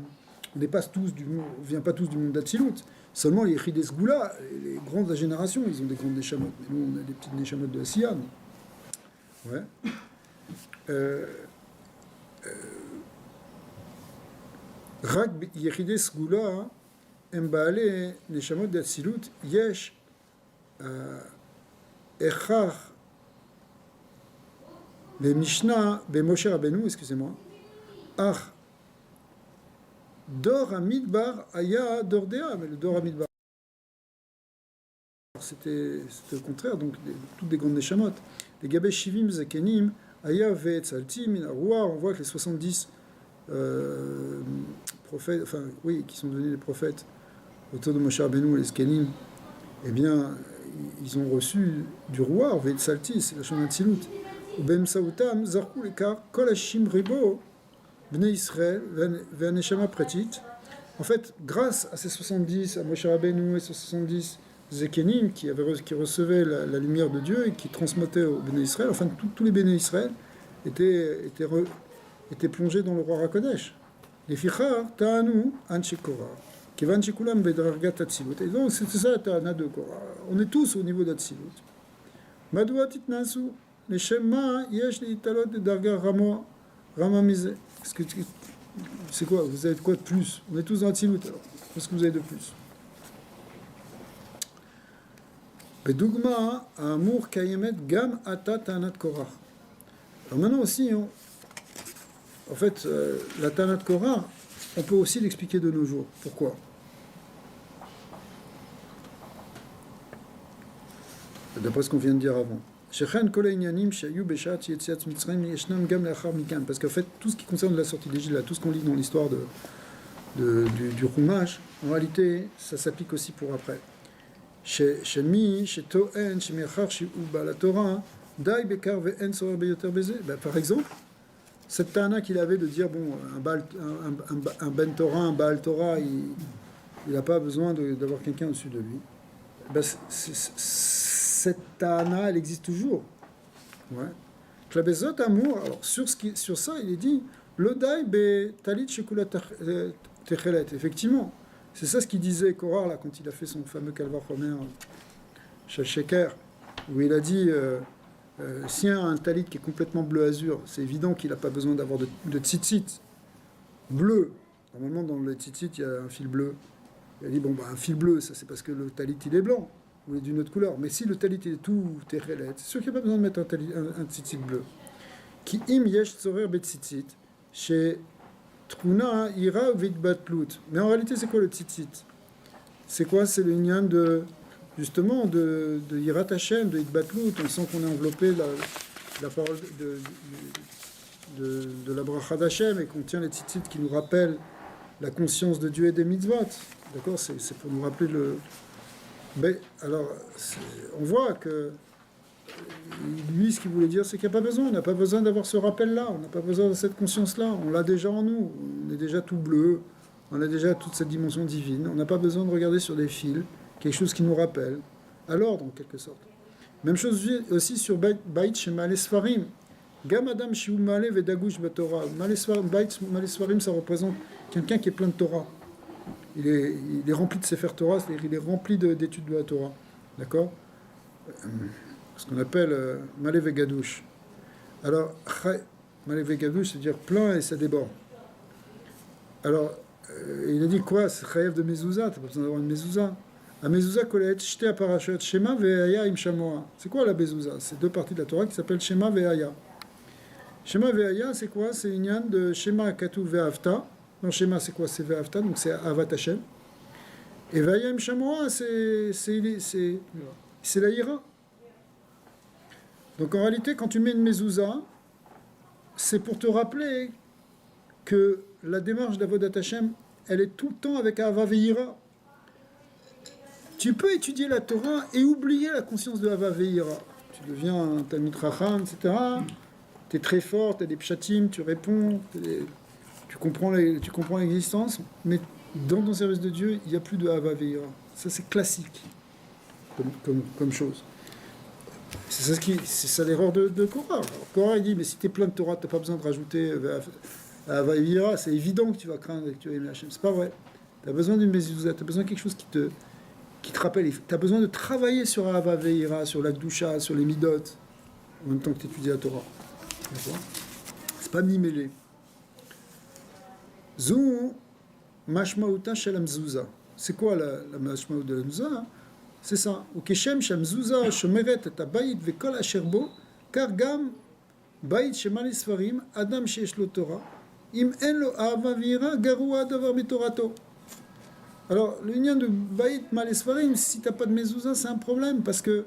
on vient pas tous du monde d'Atsilut. Seulement les yechidei sgula, les grands de la génération, ils ont des grandes neshamot. Mais nous, on a des petites neshamot de Asiya. Ouais. רק יחידי סגולה הם בעלי נשמות דאצילות, יש הכרח במשנה במשה רבנו, excusez-moi, אך דור המדבר היה דור דעה, mais le דור המדבר c'était au contraire, donc toutes des grandes neshamot. Les Gabé Shivim Zakenim, Aya Ve'etzalti, Minaroua, on voit que les 70 prophètes, enfin, oui, qui sont devenus des prophètes autour de Moshe Rabbeinu et les Zkenim, eh bien, ils ont reçu du roi, Ve'etzalti, c'est la chemin de Tzilut. Ou Bem Saoutam, Zarkou Lekar, Kol Hashim Ribo, Bnei Israël, Ve'aneshama Pretit. En fait, grâce à ces 70, à Moshe Rabbeinu et ces 70 Zekenim qui recevaient la lumière de Dieu et qui transmettaient au Béné Israël, enfin tous les Béné Israël étaient plongés dans le roi Hakodesh. Les Fichar, Ta'anu, Anche Korah. Kivan Chikulam Bedrargat Atsilut. Et donc, c'est ça la Tana de Korah. On est tous au niveau d'Atsilut. Madouat Itnasu, les Shema, Yesh, les Italot de Darga Rama Mise. C'est quoi? Vous avez quoi de plus? On est tous dans Atsilut alors. Qu'est-ce que vous avez de plus? Bedougma, Amour Kayemet, Gam Ata Tanat Korah. Alors maintenant aussi, en fait, la Tanat Korah, on peut aussi l'expliquer de nos jours. Pourquoi? D'après ce qu'on vient de dire avant. Parce qu'en fait, tout ce qui concerne la sortie d'Égypte, tout ce qu'on lit dans l'histoire du Chumash, en réalité, ça s'applique aussi pour après. Par exemple, cette Tana qu'il avait de dire, bon, un Ben Torah, un Baal Torah, il n'a pas besoin d'avoir quelqu'un au-dessus de lui. Cette Tana, elle existe toujours. Ouais. Klabezot Amour, alors sur ça, il est dit, le Dai be Talit Shekula Techelet. Effectivement, c'est ça ce qu'il disait Korah là, quand il a fait son fameux Kalvar Homer chez Sheker, où il a dit si y a un talit qui est complètement bleu-azur, c'est évident qu'il n'a pas besoin d'avoir de tzitzit bleu. Normalement, dans le tzitzit, il y a un fil bleu. Il a dit bon, un fil bleu, ça c'est parce que le talit il est blanc. Ou est d'une autre couleur. Mais si le talit est tout techelet, c'est sûr qu'il n'y a pas besoin de mettre un tzitzit bleu. Ki im yesh tzorer betzitzit, chez Truna ira vitbatlut. Mais en réalité, c'est quoi le tzitzit? C'est quoi? C'est le nyan justement de Yirat Hashem, de Hitbatlut. On sent qu'on est enveloppé la parole de la bracha d'Hashem et qu'on tient les tzitzit qui nous rappellent la conscience de Dieu et des mitzvot. D'accord? C'est pour nous rappeler le. Mais alors, on voit que lui, ce qu'il voulait dire, c'est qu'il n'y a pas besoin. On n'a pas besoin d'avoir ce rappel-là. On n'a pas besoin de cette conscience-là. On l'a déjà en nous. On est déjà tout bleu. On a déjà toute cette dimension divine. On n'a pas besoin de regarder sur des fils quelque chose qui nous rappelle à l'ordre, en quelque sorte. Même chose aussi sur Baït chez Malesfarim. Gam Adam Shiu Male Vedagush Batorah. Malesfarim, ça représente quelqu'un qui est plein de Torah. Il est rempli de Sefer Torah, c'est-à-dire il est rempli d'études de la Torah. D'accord? Ce qu'on appelle Malé Vegadouche. Alors, Malé Vegadouche, c'est-à-dire plein et ça déborde. Alors, il a dit quoi? C'est Chayev de Mezouza, t'as pas besoin d'avoir une Mezouza. La Mezouza Kolet, Shte Aparashot, Shema Ve'aya Im Shamoa. C'est quoi la Mezouza? C'est deux parties de la Torah qui s'appellent Shema Ve'aya. Shema Ve'aya, c'est quoi? C'est une yann de Shema Katu Ve'avta. Non, Shema, c'est quoi? C'est Ve'avta, donc c'est Avat Hashem. Et Ve'aya Im Shamoa, c'est la Ira. Donc en réalité, quand tu mets une Mezouza, c'est pour te rappeler que la démarche d'Avodat Hashem, elle est tout le temps avec Ava Ve'ira. Tu peux étudier la Torah et oublier la conscience de Ava Ve'ira. Tu deviens un Talmid Chacham, etc. Tu es très fort, tu as des pshatim, tu réponds, tu comprends l'existence, mais dans ton service de Dieu, il n'y a plus de Ava Ve'ira. Ça, c'est classique comme chose. C'est ça l'erreur de Korah. Alors, Korah, il dit, mais si tu es plein de Torah, tu n'as pas besoin de rajouter Ava Ve'ira, c'est évident que tu vas craindre et que tu vas aimer Hachem. C'est pas vrai. Tu as besoin d'une mezuzah, tu as besoin de quelque chose qui te rappelle. Tu as besoin de travailler sur Ava Ve'ira, sur la Gdusha, sur les Midot, en même temps que tu étudies la Torah. D'accord? C'est pas mi-mêlé. Zou mashmauta shel hamzouza. C'est quoi la mashmaut de la mzouza? C'est ça. Ukeshem shamzouza shomeret et habayit vekol asher bo, car gam bayit shemali sfarim adam sheyesh lo Torah im en lo Ava Ve'ira garua davar mitorato. Alors, l'union de Baït Malesfarim, si tu n'as pas de mezouza, c'est un problème, parce que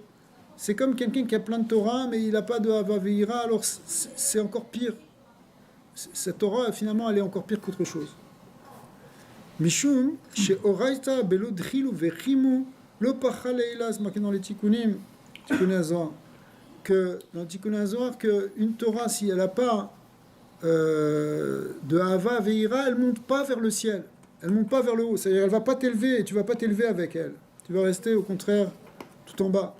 c'est comme quelqu'un qui a plein de Torah, mais il n'a pas de Ava Ve'ira, alors c'est encore pire. Cette Torah, finalement, elle est encore pire qu'autre chose. Mishum, chez Oraita, Belo Drilu, Vechimu, Lo Pachaleila, c'est marqué dans les Tikkunim, Tikkun Azor, que dans Tikkun Azor, qu'une Torah, si elle n'a pas de Ava Ve'ira, elle ne monte pas vers le ciel. Elle ne monte pas vers le haut, c'est-à-dire elle ne va pas t'élever et tu ne vas pas t'élever avec elle. Tu vas rester au contraire tout en bas.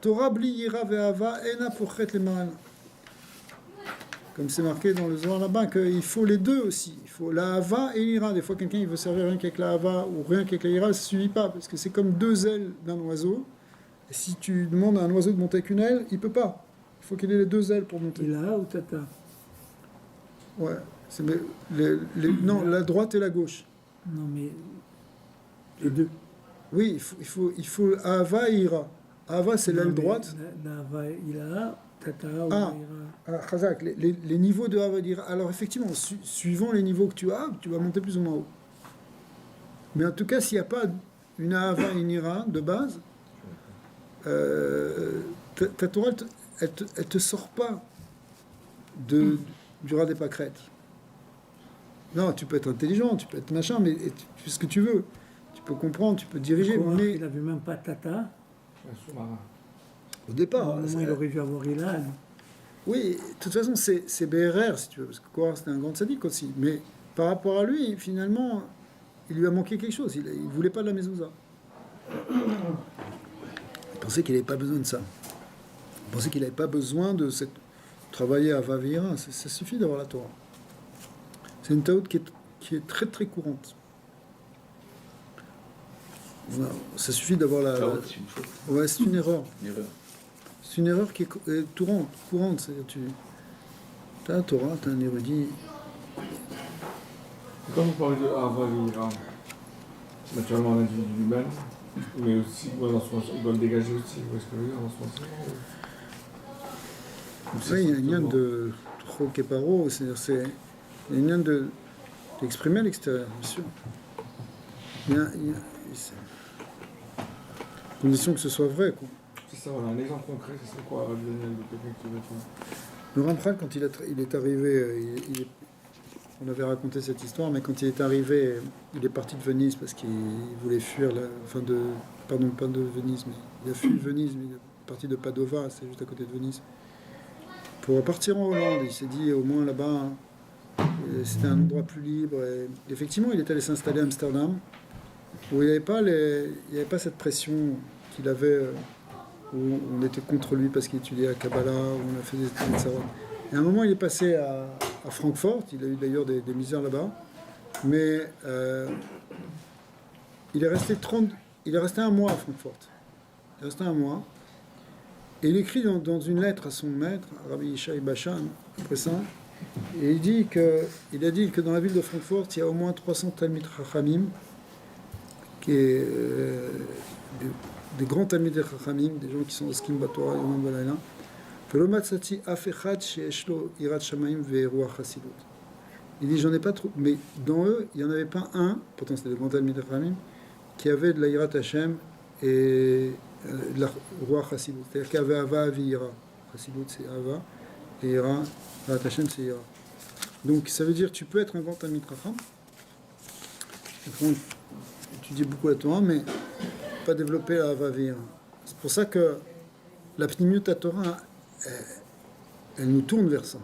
Torah bli yira ve'ava ena pochet le ma'ana. comme c'est marqué dans le Zohar là-bas, qu'il faut les deux aussi. Il faut la hava et l'ira. Des fois, quelqu'un il veut servir rien qu'avec la hava ou rien qu'avec la ira, ça ne suffit pas, parce que c'est comme deux ailes d'un oiseau. Et si tu demandes à un oiseau de monter avec une aile, il ne peut pas. Il faut qu'il ait les deux ailes pour monter. Ila ou Tata? Ouais. Non, la droite et la gauche. Non, mais les deux. Oui, il faut Ahava et Ira. Ahava, c'est Non, l'aile mais droite. La Ila, Tata ou Ah. Ira. Ah, Khazak, les niveaux de Ahava et d'Ira. Alors, effectivement, suivant les niveaux que tu as, tu vas monter plus ou moins haut. Mais en tout cas, s'il n'y a pas une Ahava et une Ira de base, ta Torah, elle te sort pas du ras des pâquerettes. Non, tu peux être intelligent, tu peux être machin, mais tu fais ce que tu veux. Tu peux comprendre, tu peux diriger, Korach, mais il n'avait même pas Tata. Un sous-marin. au départ... Normalement, il aurait dû avoir Ila. lui. Oui, de toute façon, c'est BRR, si tu veux, parce que Korach, c'était un grand sadique aussi. Mais par rapport à lui, finalement, il lui a manqué quelque chose. Il ne voulait pas de la mezouza. Il pensait qu'il n'avait pas besoin de ça. Il pensait qu'il n'avait pas besoin de travailler à Vavira. Ça suffit d'avoir la Torah. C'est une taout qui est très très courante. Voilà, ça suffit d'avoir la... Tarot, c'est une faute, Ouais, c'est une erreur. une erreur. C'est une erreur qui est courante. C'est-à-dire tu as la Torah, tu as un érudit. Quand vous parlez de Ahava Vira, naturellement l'individu lui-même, mais aussi dans son, il doit le dégager aussi, vous voyez ce que je veux dire, dans son enseignement. Après, il y a une ligne de trop keparo, c'est une ligne d'exprimer à l'extérieur, bien sûr. C'est condition que ce soit vrai, quoi. C'est ça, voilà, un exemple concret, c'est quoi, Daniel, de quelqu'un qui veut faire. Le Ramchal, quand il est arrivé, on avait raconté cette histoire, mais quand il est arrivé, il est parti de Venise parce qu'il voulait fuir, pardon, pas de Venise, mais il a fui Venise, mais il est parti de Padova, c'est juste à côté de Venise. Pour partir en Hollande, il s'est dit au moins là-bas, c'était un endroit plus libre. Et effectivement, il est allé s'installer à Amsterdam, où il n'y avait pas cette pression qu'il avait, où on était contre lui parce qu'il étudiait à Kabbalah, où on a fait des études de Sarah. Et à un moment, il est passé à Francfort, il a eu d'ailleurs des misères là-bas, mais il est resté un mois à Francfort. Il est resté un mois. Et il écrit dans une lettre à son maître, Rabbi Yishai Bashan, après ça, et il a dit que dans la ville de Francfort, il y a au moins 300 Talmid Chachamim, des grands Talmid Chachamim, des gens qui sont Oskim Batorah, Yomam Balayla. Il dit, j'en ai pas trop, mais dans eux, il n'y en avait pas un, pourtant c'était des grands Talmid Chachamim, qui avait de la Yirat Hashem et de la roi Chassidut. C'est-à-dire qu'il y avait Ava et Ira. Chassidut c'est Ava, et Ira, Yirat Hashem c'est Ira. Donc ça veut dire que tu peux être un grand Talmid Chacham, étudier beaucoup la Torah, mais pas développer la Ava et Ira. C'est pour ça que la Pnimiut à Torah, elle nous tourne vers ça.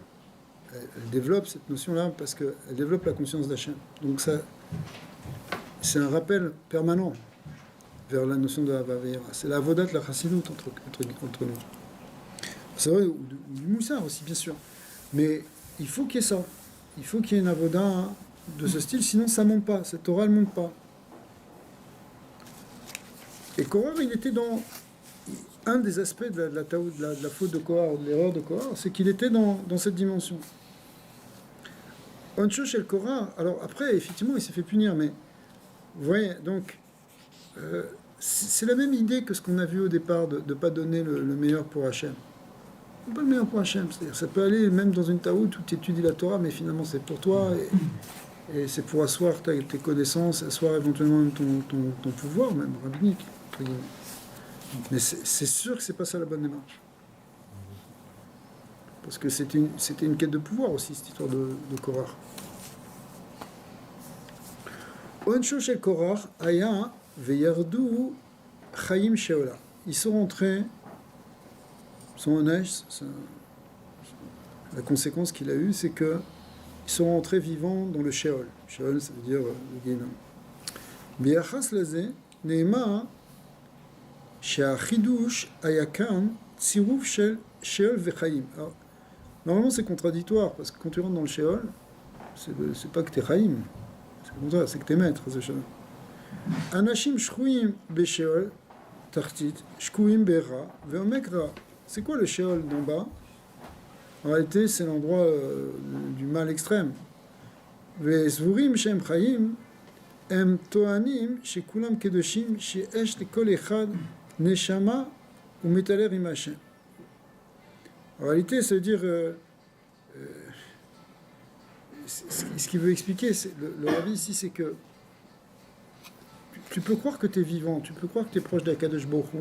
Elle développe cette notion-là parce qu'elle développe la conscience d'Hachem. Donc ça, c'est un rappel permanent vers la notion de la Vavira. C'est la Avodat, la Chassidut entre nous. C'est vrai, ou du Moussar aussi, bien sûr. Mais il faut qu'il y ait ça. Il faut qu'il y ait une Avoda de ce style, sinon ça ne monte pas. Cette Torah ne monte pas. Et Korah, il était dans... Un des aspects de la faute de Korah, de l'erreur de Korah, c'est qu'il était dans cette dimension. Oncho chez le Korah, alors après, effectivement, il s'est fait punir, mais vous voyez, donc, c'est la même idée que ce qu'on a vu au départ, de ne pas donner le meilleur pour Hachem. Pas le meilleur pour Hachem, c'est-à-dire ça peut aller même dans une taout où tu étudies la Torah, mais finalement c'est pour toi, et c'est pour asseoir tes connaissances, asseoir éventuellement même ton pouvoir, même rabbinique. Mais c'est sûr que c'est pas ça la bonne démarche. Parce que c'était une quête de pouvoir aussi, cette histoire de Korah. Onsho shel Korah aya veyardu chayim sheola. Ils sont rentrés, son honnête, la conséquence qu'il a eue, c'est qu'ils sont rentrés vivants dans le Sheol. Sheol, ça veut dire le Guénom. Biachas laze, neema שהחידוש היה כאן צירוף של שאול וחיים. Normalement, c'est contradictoire, parce que quand tu rentres dans le Sheol, c'est pas que t'es Chaim, c'est le contraire, c'est que t'es maître, c'est Sheol. Anashim shkouim be-Sheol, tartit, shkouim be-Ra, ve'omek Ra. C'est quoi le Sheol d'en bas? En réalité, c'est l'endroit du mal extrême. Ve'zvurim shem Chaim, em toanim, shekulam kedoshim, she'esh lekol echad, neshama, ou metaler im Hashem. En réalité, ça veut dire... ce qu'il veut expliquer, le Rabbi ici, c'est que tu peux croire que tu es vivant, tu peux croire que tu es proche d'Akadosh Baruch Hu,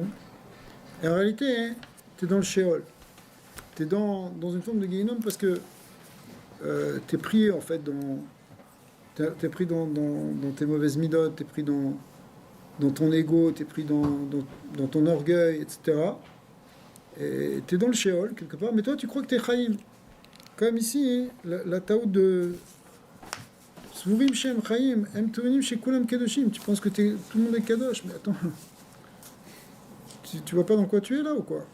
et en réalité, tu es dans le Sheol. Tu es dans une forme de Guéhinom parce que tu es pris, en fait, t'es pris dans tes mauvaises midotes, tu es pris dans ton ego, tu es pris dans ton orgueil, etc. Et tu es dans le Sheol, quelque part, mais toi, tu crois que tu es Chaim. Comme ici, la taout de Svourim Shem Chaim, Em Tovenim Shekulam Kedoshim. Tu penses que tout le monde est Kadosh, mais attends. Tu vois pas dans quoi tu es là ou quoi?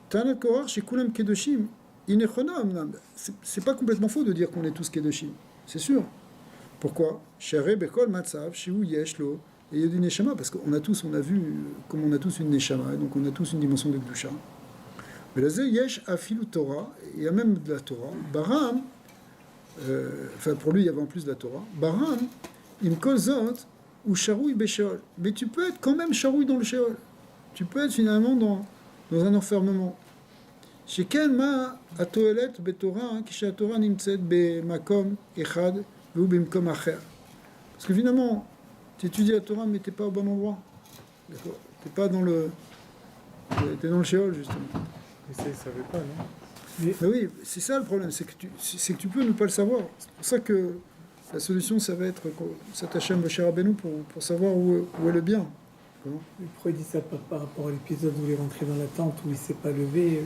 Tanat Korach Shekulam Kedoshim, Inechona Amnam. C'est pas complètement faux de dire qu'on est tous Kedoshim. C'est sûr. Pourquoi? Shere Bekol Matzav, Shiu Yeshlo, et Yodi Neshama, parce qu'on a tous, on a vu, comme on a tous une Neshama, et donc on a tous une dimension de Kedusha. Mais là, Yesh Afilu Torah, il y a même de la Torah. Baram, enfin pour lui, il y avait en plus de la Torah. Baram, Im Kozot, ou Sharoui Besheol. Mais tu peux être quand même Sharoui dans le Sheol. Tu peux être finalement dans un enfermement. Sheken Ma Atoelet Betorah, Kisha Torah Nimtzet Be Makom Echad, ou Bimkom Acher. Parce que finalement, tu étudies la Torah, mais tu n'es pas au bon endroit. D'accord? Tu n'es pas dans le. Tu es dans le Sheol, justement. Mais ça, il savait pas, non? Mais oui, c'est ça le problème, c'est que tu peux ne pas le savoir. C'est pour ça que la solution, ça va être s'attacher à Moshe Rabbeinu pour savoir où est le bien. Mais pourquoi il dit ça par rapport à l'épisode où il est rentré dans la tente, où il ne s'est pas levé?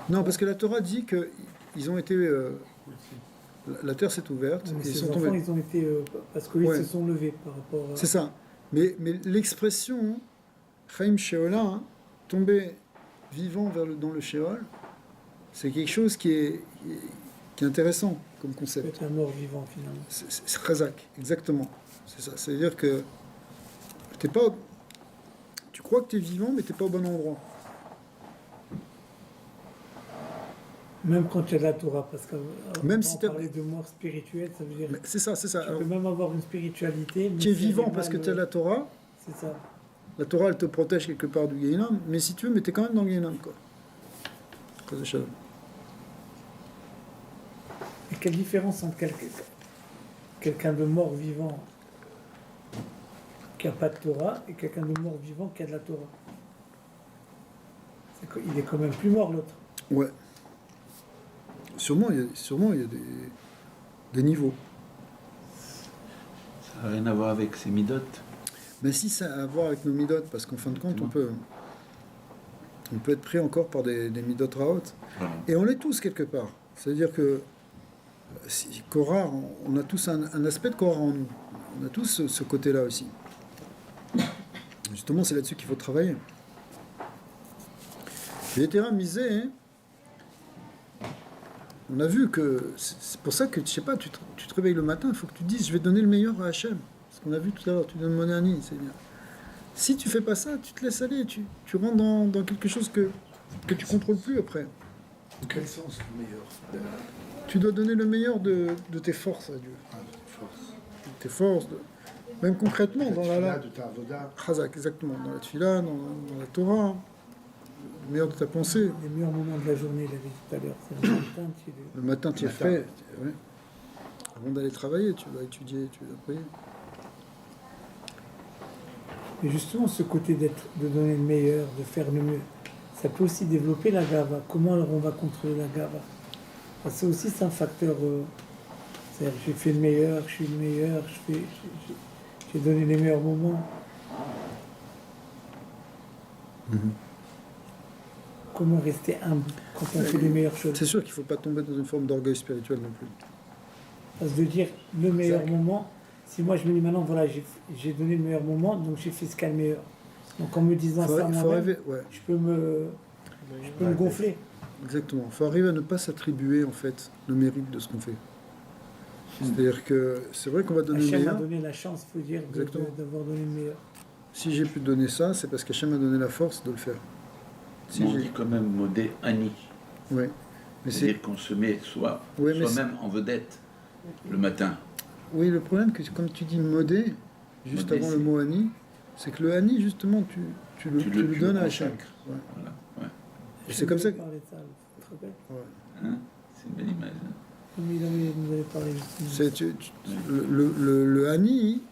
Non, parce que la Torah dit qu'ils ont été... la terre s'est ouverte. Mais et ses ils sont enfants, tombés. ils ont été... parce qu'ils Ouais. se sont levés par rapport à... C'est ça. Mais l'expression Chaim Sheola, hein, tomber vivant dans le Sheol, c'est quelque chose qui est intéressant comme concept. C'est un mort vivant, finalement. C'est Chazak, exactement. C'est ça. C'est-à-dire que t'es pas, tu crois que tu es vivant, mais tu n'es pas au bon endroit. Même quand tu as de la Torah, parce que Même si si tu t'as- parler de mort spirituelle, ça veut dire Mais c'est ça, c'est ça. tu Alors, peux même avoir une spiritualité. mais tu es si elle vivant est parce que mal, tu as la Torah. C'est ça. La Torah, elle te protège quelque part du Gehinnom, mais si tu veux, mais tu es quand même dans le Gehinnom, quoi. Cause de Shalom. Et quelle différence entre quelqu'un de mort vivant qui n'a pas de Torah et quelqu'un de mort vivant qui a de la Torah? Il est quand même plus mort, l'autre. Ouais. Sûrement, il y a des niveaux. Ça n'a rien à voir avec ses midotes. Mais si ça a à voir avec nos midotes, parce qu'en fin de compte, on peut être pris encore par des midotes raot. Voilà. Et on l'est tous quelque part. C'est-à-dire que Korah, on a tous un aspect de Korah en nous. On a tous ce côté-là aussi. Justement, c'est là-dessus qu'il faut travailler. Vétéran misé, hein, on a vu que c'est pour ça que, je sais pas, tu te réveilles le matin, il faut que tu te dises, je vais donner le meilleur à Hachem. Ce qu'on a vu tout à l'heure, tu donnes Monani, c'est bien. Si tu fais pas ça, tu te laisses aller, tu rentres dans quelque chose que tu contrôles plus après. Dans quel sens le meilleur? Tu dois donner le meilleur de tes forces à Dieu. Ah, de force. De tes forces, même concrètement, dans la de ta avoda. Chazak, exactement, dans la Tfila, dans la Torah, le meilleur de ta pensée. Les meilleurs moments de la journée, il avait dit tout à l'heure, c'est le matin. Le matin, tu es Matin. fait. Ouais. Avant d'aller travailler, tu vas étudier, tu vas prier. Mais justement, ce côté de donner le meilleur, de faire le mieux, ça peut aussi développer la gava. Comment alors on va contrôler la gava? Parce que ça aussi, c'est un facteur. C'est-à-dire, j'ai fait le meilleur, je suis le meilleur, j'ai donné les meilleurs moments. Comment rester humble quand on fait les meilleures choses? C'est sûr qu'il ne faut pas tomber dans une forme d'orgueil spirituel non plus. Parce que de dire le meilleur moment, si moi je me dis maintenant, voilà, j'ai donné le meilleur moment, donc j'ai fait ce qu'il y a le meilleur. Donc en me disant ça Il faut moi-même, rêver, ouais. je peux me gonfler. Exactement. Il faut arriver à ne pas s'attribuer en fait le mérite de ce qu'on fait. C'est-à-dire que c'est vrai qu'on va donner le Hachem a meilleur. donné la chance, faut dire, Exactement. d'avoir donné le meilleur. Si j'ai pu donner ça, c'est parce qu'Hachem m'a donné la force de le faire. Si on j'ai... dit quand même modé Annie. Ouais. Mais c'est... C'est-à-dire qu'on se met Ouais, mais soi-même en vedette le matin. Oui, le problème, que comme tu dis modé, juste Modé, avant le c'est- mot Ani, c'est que le Ani, justement, tu le donnes à Hachem. consacres. Ouais. Voilà, ouais. Et c'est comme ça que... Parler de ça, tu te rappelles Ouais. Hein, c'est une belle image. Hein. Comme il nous avait parlé justement. C'est, le Ani,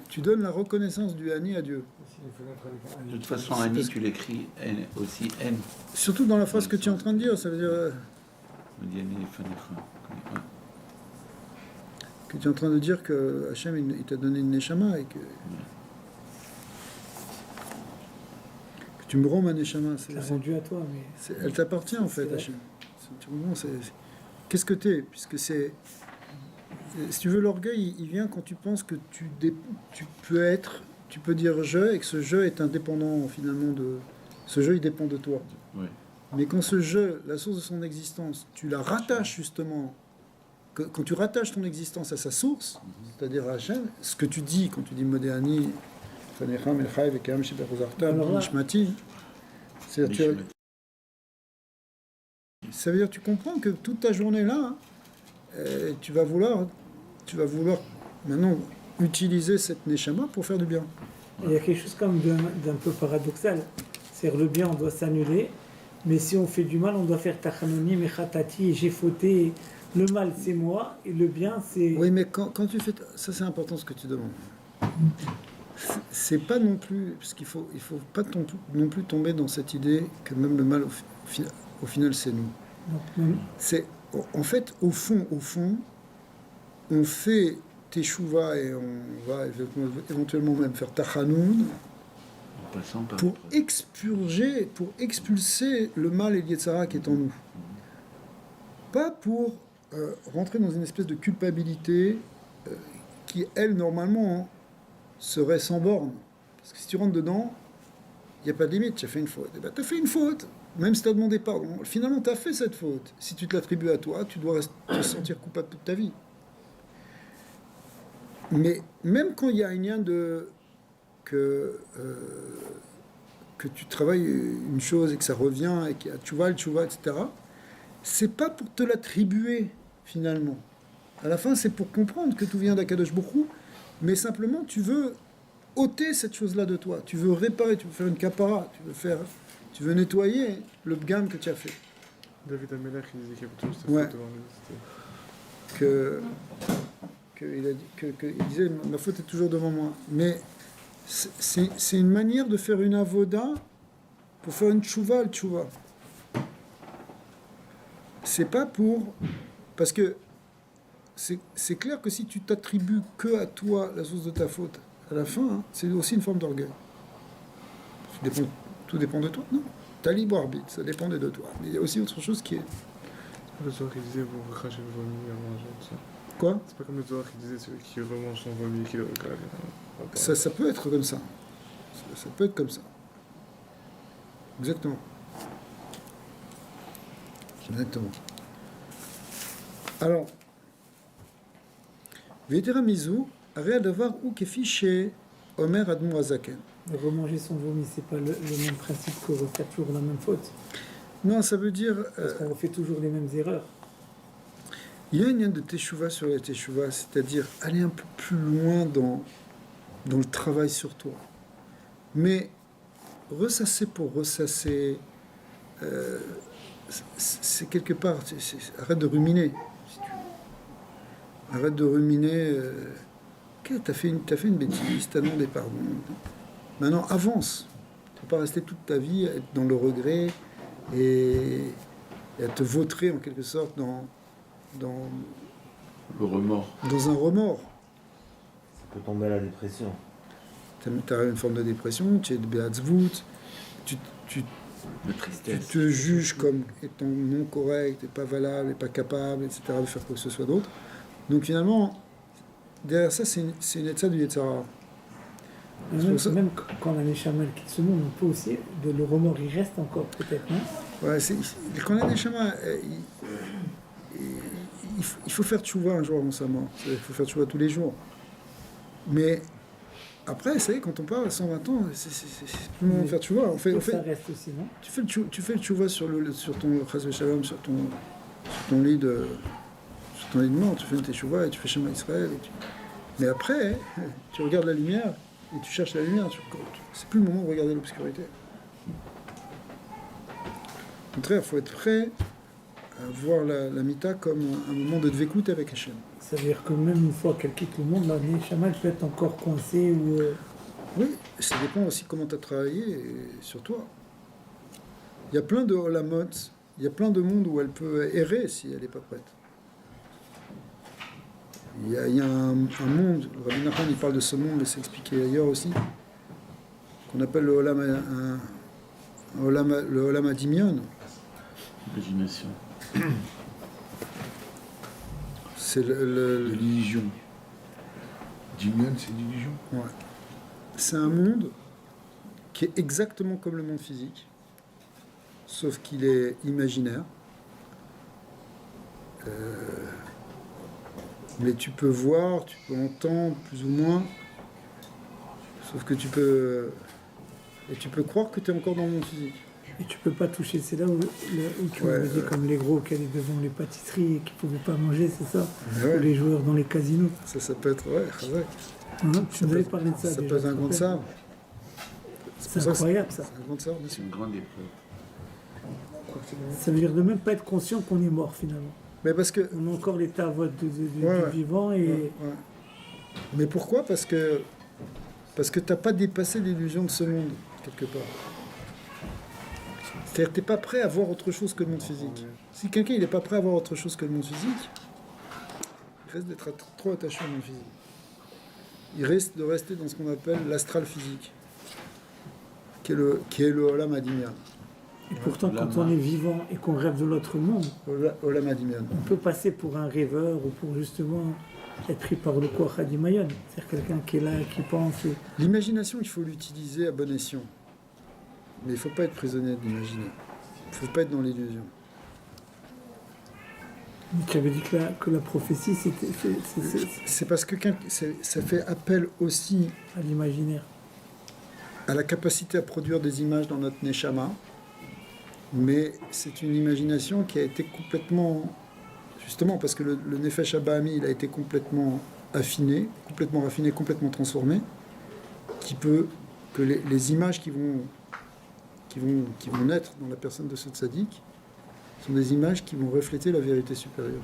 tu donnes la reconnaissance du Ani à Dieu. Aussi, les fenêtres avec un- De toute façon, Annie, tu l'écris N, aussi N. Surtout dans la phrase que tu es en train de dire, ça veut dire On dit Annie, les fenêtres. Ouais. que tu es en train de dire que Hachem, il t'a donné une Neshama et que tu me rends ma Neshama. Je l'ai rendu à toi, mais Elle t'appartient en fait, C'est vrai. Hachem. Qu'est-ce que t'es? Puisque c'est... Si tu veux, l'orgueil, il vient quand tu penses que tu peux être, tu peux dire je, et que ce je est indépendant finalement de... Ce je, il dépend de toi. Ouais. Mais quand ce je, la source de son existence, tu la rattaches justement, quand tu rattaches ton existence à sa source, c'est-à-dire à Hachem, ce que tu dis quand tu dis Modéani, Fanecham, El Chai, Vekam, Sheber Ozarta, Alors là- Nishmati, c'est-à-dire ça veut dire que tu comprends que toute ta journée là, tu vas vouloir maintenant utiliser cette Neshama pour faire du bien. il y a quelque chose comme d'un peu paradoxal. C'est-à-dire le bien, on doit s'annuler, mais si on fait du mal, on doit faire tachanoni, mechatati, j'ai fauté. Le mal, c'est moi, et le bien, c'est... Oui, mais quand tu fais... Ça, c'est important ce que tu demandes. C'est pas non plus... Parce qu'il faut pas non plus tomber dans cette idée que même le mal, au final, c'est nous. Donc, C'est... En fait, au fond, on fait teshuva et on va éventuellement même faire tachanoun En passant par. pour expulser le mal et l'yetzara qui est en nous. Pas pour rentrer dans une espèce de culpabilité qui, elle, normalement, serait sans borne. Parce que si tu rentres dedans, il n'y a pas de limite, tu as fait une faute. Eh ben, tu as fait une faute, même si tu as demandé pardon. Finalement, tu as fait cette faute. Si tu te l'attribues à toi, tu dois te sentir coupable toute ta vie. Mais même quand il y a un lien de... que tu travailles une chose et que ça revient, et qu'il y a tchouva, etc., c'est pas pour te l'attribuer, finalement. À la fin, c'est pour comprendre que tout vient d'Akadosh Baruch Hu, mais simplement, tu veux ôter cette chose-là de toi. Tu veux réparer, tu veux faire une kapara, tu veux nettoyer le bgam que tu as fait. David Amelech, il disait qu'il y avait toujours cette Ouais. faute devant lui. Il disait, ma faute est toujours devant moi. Mais c'est une manière de faire une avoda pour faire une tchouva, le tchouva. C'est pas pour... Parce que c'est clair que si tu t'attribues que à toi la source de ta faute, à la fin, hein, c'est aussi une forme d'orgueil. Tout dépend de toi. Non, t'as libre arbitre, ça dépendait de toi. Mais il y a aussi autre chose qui est... Le Zohar qui disait vous recrachez le vomi en mangeant, tout ça. Quoi? C'est pas comme le Zohar qui disait celui qui remange son vomi et qui le recale. Ça peut être comme ça. Ça peut être comme ça. Exactement. Exactement. Alors, Vétera Mizou, Réa Davar ou Kefi chez Omer Admou Azaken. Remanger son vomi, c'est pas le même principe que refaire toujours la même faute. Non, ça veut dire. Parce qu'on refait toujours les mêmes erreurs. Il y a un lien de teshuva sur la teshuva, c'est-à-dire aller un peu plus loin dans le travail sur toi. Mais ressasser pour ressasser, c'est quelque part, arrête de ruminer. Si tu veux. Arrête de ruminer. Ok, t'as fait une bêtise, t'as demandé pardon. Maintenant, avance. Tu ne peux pas rester toute ta vie à être dans le regret et à te vautrer en quelque sorte dans Le remords. un remords. Ça peut tomber à la dépression. Tu as une forme de dépression, tu es de Beatzvout, tu De tristesse. te juges comme étant non correct, et pas valable, et pas capable, etc., de faire quoi que ce soit d'autre. Donc finalement, derrière ça, c'est une état du Yetzara. Même, pour ça- même quand on a les chamans qui se montrent, on peut aussi, le remords il reste encore peut-être, non? Ouais, quand on a des chamans, il faut faire tchouva un jour avant sa mort. Il faut faire tchouva tous les jours. Mais après, ça y est, quand on part à 120 ans, c'est plus le moment de faire tchouva. Ça reste aussi, non? Tu fais le tchouva sur ton chas v'shalom, sur ton lit de mort. Tu fais tes tchouva et tu fais Shema Israël. Mais après, tu regardes la lumière et tu cherches la lumière. C'est plus le moment de regarder l'obscurité. Au contraire, il faut être prêt à voir la Mita comme un moment de dvékout avec Hachem. Ça veut dire que même une fois qu'elle quitte le monde, la Neshama peut être encore coincée ou... Oui, ça dépend aussi comment tu as travaillé sur toi. Il y a plein de olamot, il y a plein de mondes où elle peut errer si elle n'est pas prête. Il y a un monde, Rabbi Nachman il parle de ce monde, mais c'est expliqué ailleurs aussi, qu'on appelle le olam adimion. Imagination. C'est L'illusion. Dimion, c'est l'illusion. ouais. C'est un monde qui est exactement comme le monde physique, sauf qu'il est imaginaire. Mais tu peux voir, tu peux entendre plus ou moins, sauf que tu peux croire que tu es encore dans le monde physique. Et tu peux pas toucher, c'est là où tu Ouais, m'avais dit comme les gros qui allaient devant les pâtisseries et qui pouvaient pas manger, c'est ça? Ouais. Ou les joueurs dans les casinos. Ça peut être, ouais, chazak. Hein, tu Ça nous peut avais être- parlé de ça Ça déjà. peut être un grand sabre. C'est incroyable ça. C'est un grand sabre, bien C'est sûr. une grande épreuve. Ça veut dire de même pas être conscient qu'on est mort finalement. Mais parce que. On a encore l'état vote Ouais. du vivant et Ouais. Mais pourquoi? Parce que t'as pas dépassé l'illusion de ce monde, quelque part. C'est-à-dire que t'es pas prêt à voir autre chose que le monde physique. Si quelqu'un il est pas prêt à voir autre chose que le monde physique, il risque d'être trop attaché au monde physique. Il risque de rester dans ce qu'on appelle l'astral physique, qui est le Olam Adimian. Et pourtant, quand on est vivant et qu'on rêve de l'autre monde, Olam Adimian. on peut passer pour un rêveur ou pour justement être pris par le Koach Hadimayon. C'est-à-dire quelqu'un qui est là, qui pense. L'imagination, il faut l'utiliser à bon escient. Mais il ne faut pas être prisonnier de l'imaginer. Il ne faut pas être dans l'illusion. Tu avais dit que la prophétie, c'est C'est parce que ça fait appel aussi à l'imaginaire. à la capacité à produire des images dans notre neshama, mais c'est une imagination qui a été complètement, justement parce que le nefesh abahami, il a été complètement affiné, complètement raffiné, complètement transformé, que les images qui vont naître dans la personne de ce tzaddik sont des images qui vont refléter la vérité supérieure.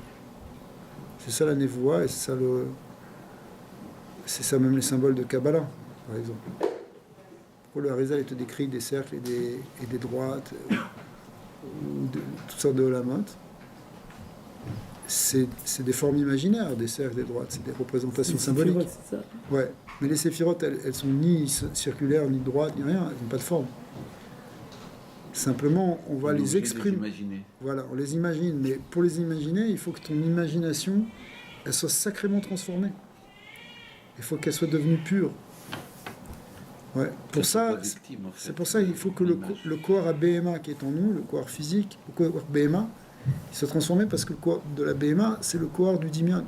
C'est ça la névoie et c'est ça même les symboles de Kabbalah, par exemple. Pourquoi le Harizal il te décrit des cercles et des droites ou toutes sortes de olamot? C'est des formes imaginaires, des cercles, des droites, c'est des représentations symboliques. C'est ça. Ouais, mais les séphirotes, elles sont ni circulaires, ni droites, ni rien, elles n'ont pas de forme. Simplement, on va On est les obligé de exprimer. imaginer. Voilà, on les imagine, mais pour les imaginer, il faut que ton imagination, elle soit sacrément transformée. Il faut qu'elle soit devenue pure. Ouais. Pour ça, pas victime, en fait, c'est pour ça qu'il faut que le corps à BMA qui est en nous, le corps physique, le corps BMA, il soit transformé parce que le corps de la BMA, c'est le corps du dimion.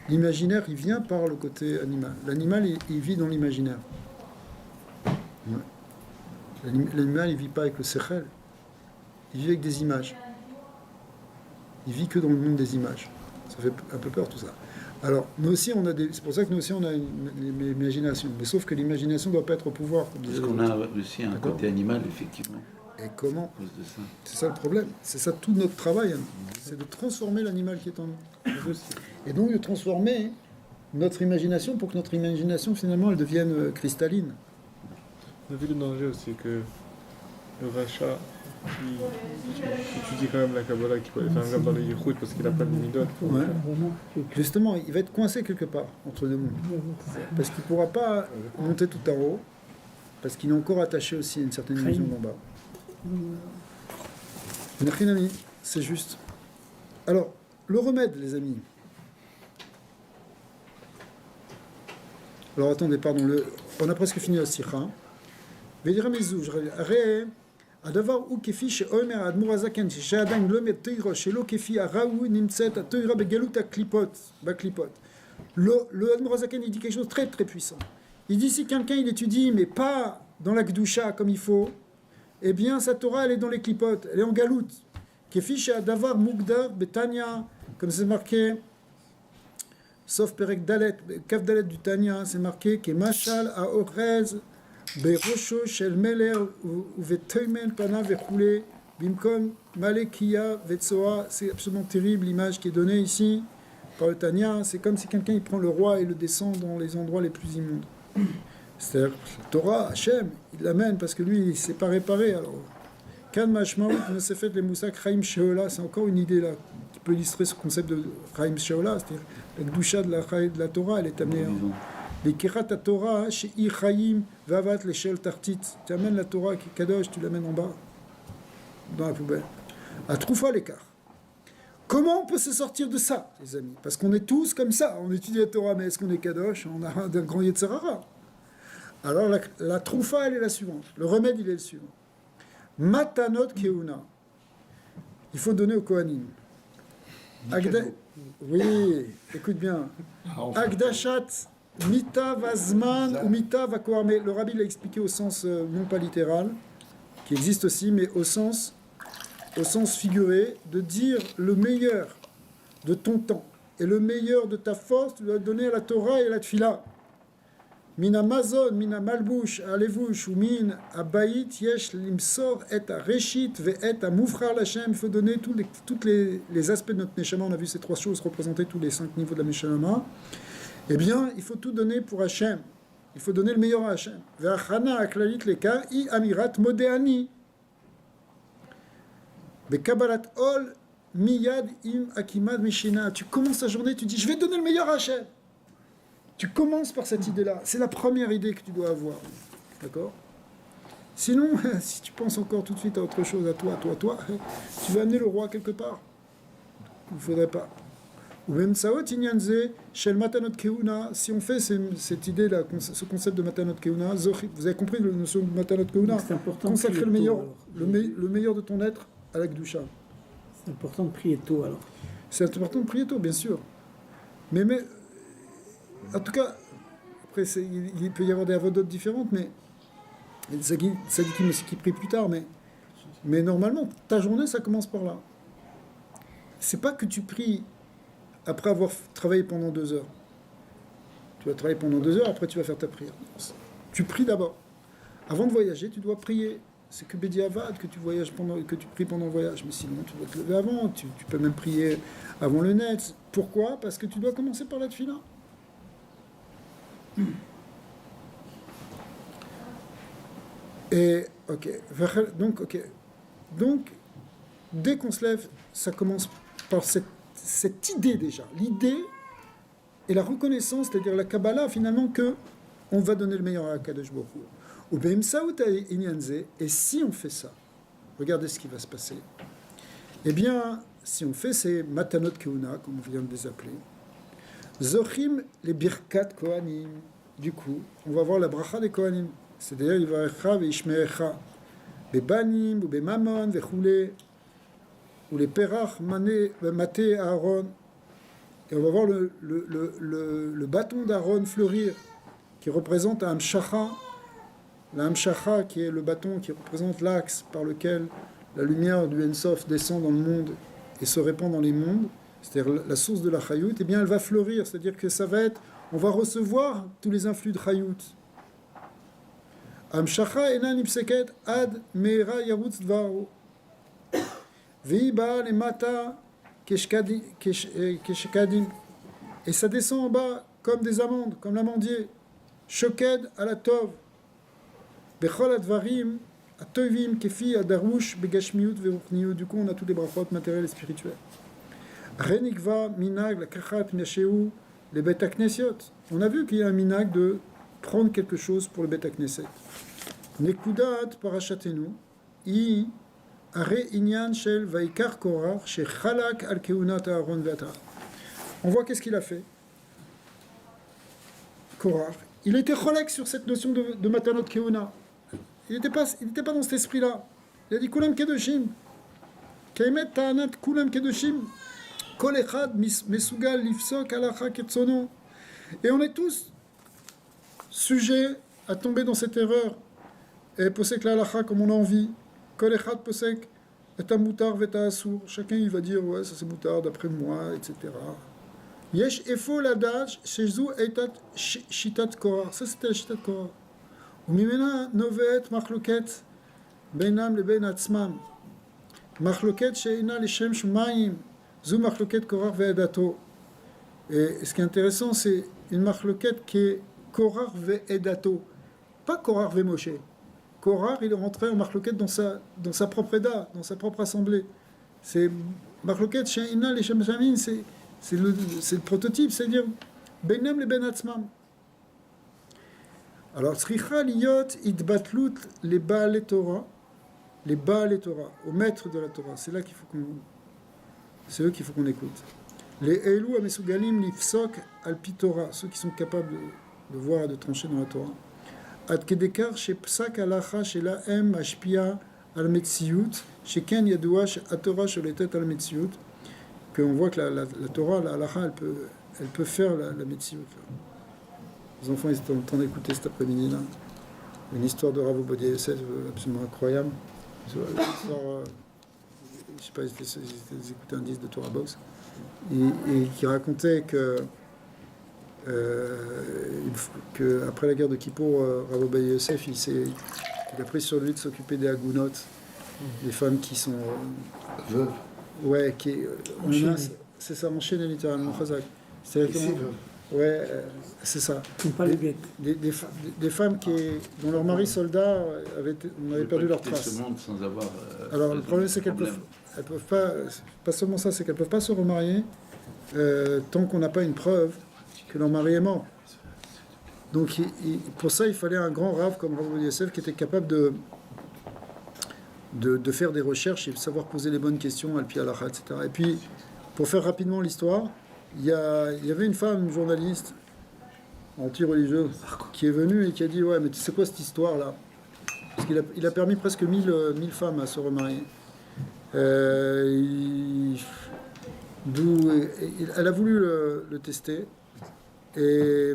L'imaginaire, il vient par le côté animal. L'animal, il vit dans l'imaginaire. Ouais. L'animal, il ne vit pas avec le sechel. Il vit avec des images. Il vit que dans le monde des images. Ça fait un peu peur tout ça. Alors, nous aussi, c'est pour ça que nous aussi, on a une imagination. Mais sauf que l'imagination ne doit pas être au pouvoir. Comme Parce disait qu'on l'autre. a aussi un D'accord. côté animal, effectivement, Et comment? à cause de ça. C'est ça le problème. C'est ça tout notre travail. Hein. C'est de transformer l'animal qui est en nous. Et donc de transformer notre imagination pour que notre imagination, finalement, elle devienne cristalline. On a vu le danger aussi que le rachat, qui étudie quand même la Kabbalah, qui peut aller faire un gap dans les Yichud parce qu'il n'a pas de midot. Ouais. Vraiment, Justement, il va être coincé quelque part entre deux mondes. Parce qu'il ne pourra pas monter tout en haut, parce qu'il est encore attaché aussi à une certaine illusion d'en bas. Nachinami, c'est juste. Alors, le remède, les amis. Alors attendez, pardon, on a presque fini la sikha. Vedira mezouj, הרי הדבר הוא כפי שאומר האדמו"ר הזקן, ששאדם לומד תורה שלא כפי הראוי נמצאת התורה בגלות בקליפות. Le Admour Hazaken, il dit quelque chose de très très puissant. Il dit si quelqu'un il étudie mais pas dans la Gdusha comme il faut, eh bien sa Torah elle est dans les clipotes, elle est en galoute. Kefish Davar Mugdar Betania, comme c'est marqué, sauf Perek Dalet, Kaf Dalet du Tanya, c'est marqué que Machal a Orez, Berosho Shel Meler, Vetoimen Pana Vechoule, Bimkom Malekia Vetsoa, c'est absolument terrible l'image qui est donnée ici. Par le Tanya, c'est comme si quelqu'un il prend le roi et le descend dans les endroits les plus immondes. C'est-à-dire, la Torah, Hachem, il l'amène parce que lui, il ne s'est pas réparé. Alors, Kan Mashmaout, ne s'est fait les Moussak, Chaim Sheola, c'est encore une idée là qui peut illustrer ce concept de Chaim Sheola, c'est-à-dire la Gdusha de la Torah, elle est amenée. Les Kirat Torah, chez Chaim, Vavat, les Shel Tartit. Tu amènes la Torah qui est Kadosh, tu l'amènes en bas, dans la poubelle. À Troufa l'écart. Comment on peut se sortir de ça, les amis? Parce qu'on est tous comme ça. On étudie la Torah, mais est-ce qu'on est Kadosh? On a un grand Yetzirara. Alors la troufa, elle est la suivante. Le remède, il est le suivant. Matanot Keuna. Il faut donner au Kohanim. Oui, écoute bien. Agdashat Mita Vazman ou Mita Vakoar. Mais le rabbi l'a expliqué au sens non pas littéral, qui existe aussi, mais au sens figuré, de dire le meilleur de ton temps et le meilleur de ta force, tu dois donner à la Torah et à la Tfila. Min Amazon, min Malbush, Alevush, ou min Abayit, Yesh, Limsor, et à Reshit, ve et à Moufrar Lachem. Il faut donner tous les aspects de notre Neshama. On a vu ces trois choses représenter tous les 5 niveaux de la Neshama. Eh bien, il faut tout donner pour Hachem. Il faut donner le meilleur à Hachem. Ve'achana aklalit leka, I amirat modéani. Bekabalat ol miyad im akimad mishina. Tu commences la journée, tu dis je vais donner le meilleur à Hachem. Tu commences par cette idée-là. C'est la première idée que tu dois avoir. D'accord? Sinon, si tu penses encore tout de suite à autre chose, à toi, tu vas amener le roi quelque part. Il ne faudrait pas. Ou même Saot Inyanze, Shel Matanot Keuna, si on fait cette idée-là, ce concept de Matanot Keuna, vous avez compris la notion de Matanot Keuna? C'est important. Consacrer le meilleur, le meilleur de ton être à la Gdusha. C'est important de prier tôt alors. C'est important de prier tôt, bien sûr. Mais en tout cas, après, il peut y avoir des avodotes différentes, mais il y a des sadikim aussi qui prient plus tard, mais normalement, ta journée, ça commence par là. C'est pas que tu pries après avoir travaillé pendant 2 heures. Tu vas travailler pendant 2 heures, après tu vas faire ta prière. Tu pries d'abord. Avant de voyager, tu dois prier. C'est que Bediavad que tu pries pendant le voyage. Mais sinon, tu dois te lever avant. Tu peux même prier avant le net. Pourquoi? Parce que tu dois commencer par la tefila. Et, donc, dès qu'on se lève, ça commence par cette idée déjà. L'idée et la reconnaissance, c'est-à-dire la Kabbalah, finalement, que on va donner le meilleur à Kadosh Baruch Hu. Ou Beim Saout Inyanze, et si on fait ça, regardez ce qui va se passer. Eh bien, si on fait ces Matanot Keuna, comme on vient de les appeler, Zochim les Birkat Kohanim, du coup, on va voir la bracha des Kohanim. C'est-à-dire, il va Echa ve'ishmerecha, Bebanim, ou Bemamon, ve'choulé, ou les Perach, Maté, Aaron. Et on va voir le bâton d'Aaron fleurir, qui représente un Hamshacha. La Hamshacha, qui est le bâton qui représente l'axe par lequel la lumière du Ensof descend dans le monde et se répand dans les mondes, c'est-à-dire la source de la Chayout, eh bien elle va fleurir, c'est-à-dire que ça va être, on va recevoir tous les influx de Chayout. Hamshacha enan ipseket ad meira yarutz dvaro. Veiba le mata keshkadim. Et ça descend en bas comme des amandes, comme l'amandier. Shoked à la tov. Bechol advarim, atoivim, kefi, adarouche, begashmiut, veruchniut. Du coup, on a tous les brachot matériels et spirituels. Renikva, minag, la kachat, miacheu, les beta knesiot. On a vu qu'il y a un minag de prendre quelque chose pour le beta knesset. Nekudat parachatenu, i are inyan shel vaikar korach, she chalak al keunat aaron ve'atar. On voit qu'est-ce qu'il a fait. Korach, il était cholek sur cette notion de matanot keuna. Il n'était pas dans cet esprit-là. Il a dit kulam kedoshim. Kaimet ta'anat kulam kedoshim. Kol echad mesugal lifsok alacha ketsono. Et on est tous sujets à tomber dans cette erreur. Et posek la halacha comme on a envie. Kol echad posek et mutar veta asur. Chacun il va dire ouais ça c'est mutar d'après moi, etc. Yesh efo ladaj shezu etat shitat korah. Ça c'était la shitat korah. וממנה נובעת מחלוקת בינם לבין עצמם. מחלוקת שאינה לשם שמיים, זו מחלוקת קורח ועדתו. Et ce qui est intéressant, c'est une מחלוקת qui est קורח ועדתו. Pas קורח ומשה. קורח, il est rentré en מחלוקת dans sa propre עדה, dans sa propre assemblée. C'est מחלוקת שאינה לשם שמיים, c'est le prototype, c'est-à-dire בינם לבין עצמם. Alors, Tzricha liyot idbatlut les Baal Torah, au maître de la Torah. C'est là c'est eux qu'il faut qu'on écoute. Les Elou amesugalim lifsok al pi Torah, ceux qui sont capables de voir et de trancher dans la Torah. Ad kedekar she psak halacha shela em ashpia al metziyut, sheken yadoua she'atorah sholetet al metziyut, qu'on voit que la Torah, la halacha, elle peut faire la metziyut. Les enfants, ils étaient en train d'écouter cet après-midi-là une histoire de Rav Ovadia Yosef absolument incroyable. L'histoire, je ne sais pas, ils écoutaient un disque de Torah Box et qui racontait que après la guerre de Kippour, Rav Ovadia Yosef, il a pris sur lui de s'occuper des Hagounot, des femmes qui sont Veuve. Ouais, c'est ça, enchaîné littéralement, Chazak. C'est-à-dire ouais, c'est ça. Pas les bêtes. Des femmes dont leur mari soldat on avait perdu leur trace. Ce monde sans avoir, alors le problème c'est qu'elles peuvent pas seulement ça, c'est qu'elles peuvent pas se remarier tant qu'on n'a pas une preuve que leur mari est mort. Donc pour ça il fallait un grand rave comme Rav Ovadia Yosef qui était capable de faire des recherches et de savoir poser les bonnes questions, al pi halacha, etc. Et puis pour faire rapidement l'histoire, il y avait une femme, une journaliste anti-religieuse, qui est venue et qui a dit « Ouais, mais tu sais quoi cette histoire-là » Parce qu'il a permis presque 1000 femmes à se remarier. Elle a voulu le tester. Et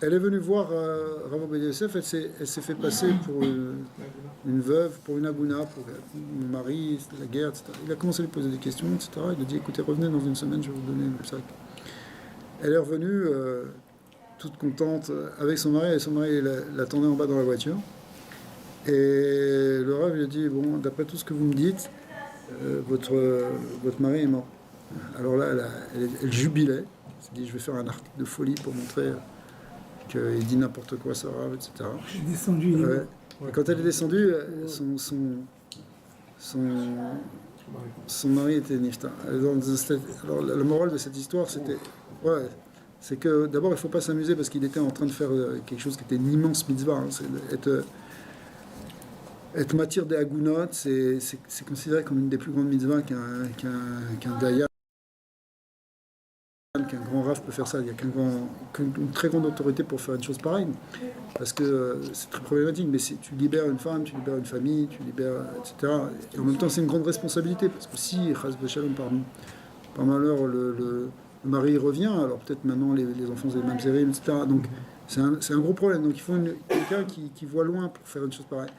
elle est venue voir Rav Ovadia Yosef, elle s'est fait passer pour une veuve, pour une agouna, pour mon mari, la guerre, etc. Il a commencé à lui poser des questions, etc. Il a dit, écoutez, revenez dans une semaine, je vais vous donner le sac. Elle est revenue, toute contente, avec son mari, et son mari l'attendait en bas dans la voiture. Et le Rav lui a dit, bon, d'après tout ce que vous me dites, votre mari est mort. Alors là, elle jubilait. Elle s'est dit, je vais faire un article de folie pour montrer qu'il dit n'importe quoi, ça Rav, etc. Je suis descendu. Ouais. Et quand elle est descendue, son mari était nifta. Alors la morale de cette histoire, c'est que d'abord il ne faut pas s'amuser parce qu'il était en train de faire quelque chose qui était une immense mitzvah. Hein. Être matir des hagounot, c'est considéré comme une des plus grandes mitzvahs qu'un dayan. Qu'un grand raf peut faire ça, il n'y a qu'une très grande autorité pour faire une chose pareille, parce que c'est très problématique, mais tu libères une femme, tu libères une famille, tu libères, etc. Et en même temps, c'est une grande responsabilité, parce que si, chas v'shalom, par malheur, le mari revient, alors peut-être maintenant les enfants ont les mêmes zérim, etc. Donc c'est un gros problème, donc il faut quelqu'un qui voit loin pour faire une chose pareille.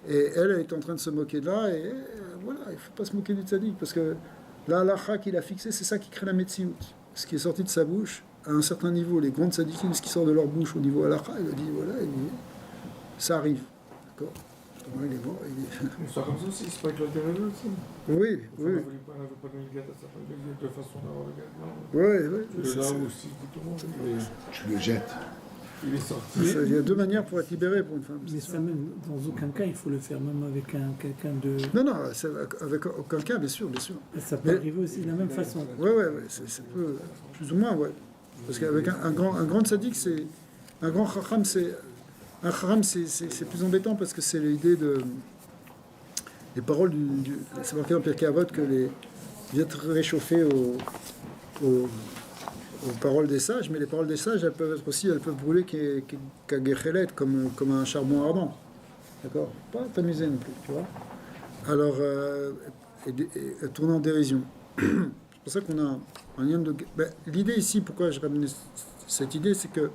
Et elle était en train de se moquer de là, et voilà, il ne faut pas se moquer du tzaddik, parce que la halakha qu'il a fixée, c'est ça qui crée la metsiout. Ce qui est sorti de sa bouche, à un certain niveau, les grandes tzadikim, ce qui sort de leur bouche au niveau halakha, il a dit, voilà, ça arrive. D'accord. Il est mort. Mais ça comme ça aussi, c'est pas éclairé aussi. Oui, On oui. n'avait pas donné le gâteau à sa femme, il y a deux façons d'avoir le gâteau. Oui, oui. Le là aussi, tout le monde. Tu le jettes. Il est sorti. Il y a deux manières pour être libéré pour une femme. Mais ça, même, dans aucun cas, il faut le faire, même avec quelqu'un de... Non, avec aucun cas, bien sûr. Ça peut arriver aussi de la même façon. Oui, c'est plus ou moins, ouais. Parce qu'avec un grand tzaddik, c'est... Un grand chacham, c'est plus embêtant parce que c'est l'idée les paroles c'est marqué dans Pirkei Avot que les viennent réchauffer aux paroles des sages, mais les paroles des sages, elles peuvent brûler qu'à Gechelet, comme un charbon ardent. D'accord? Pas t'amuser non plus, tu vois. Alors, et tourner en dérision. C'est pour ça qu'on a un lien de... Ben, l'idée ici, pourquoi je ramène cette idée, c'est que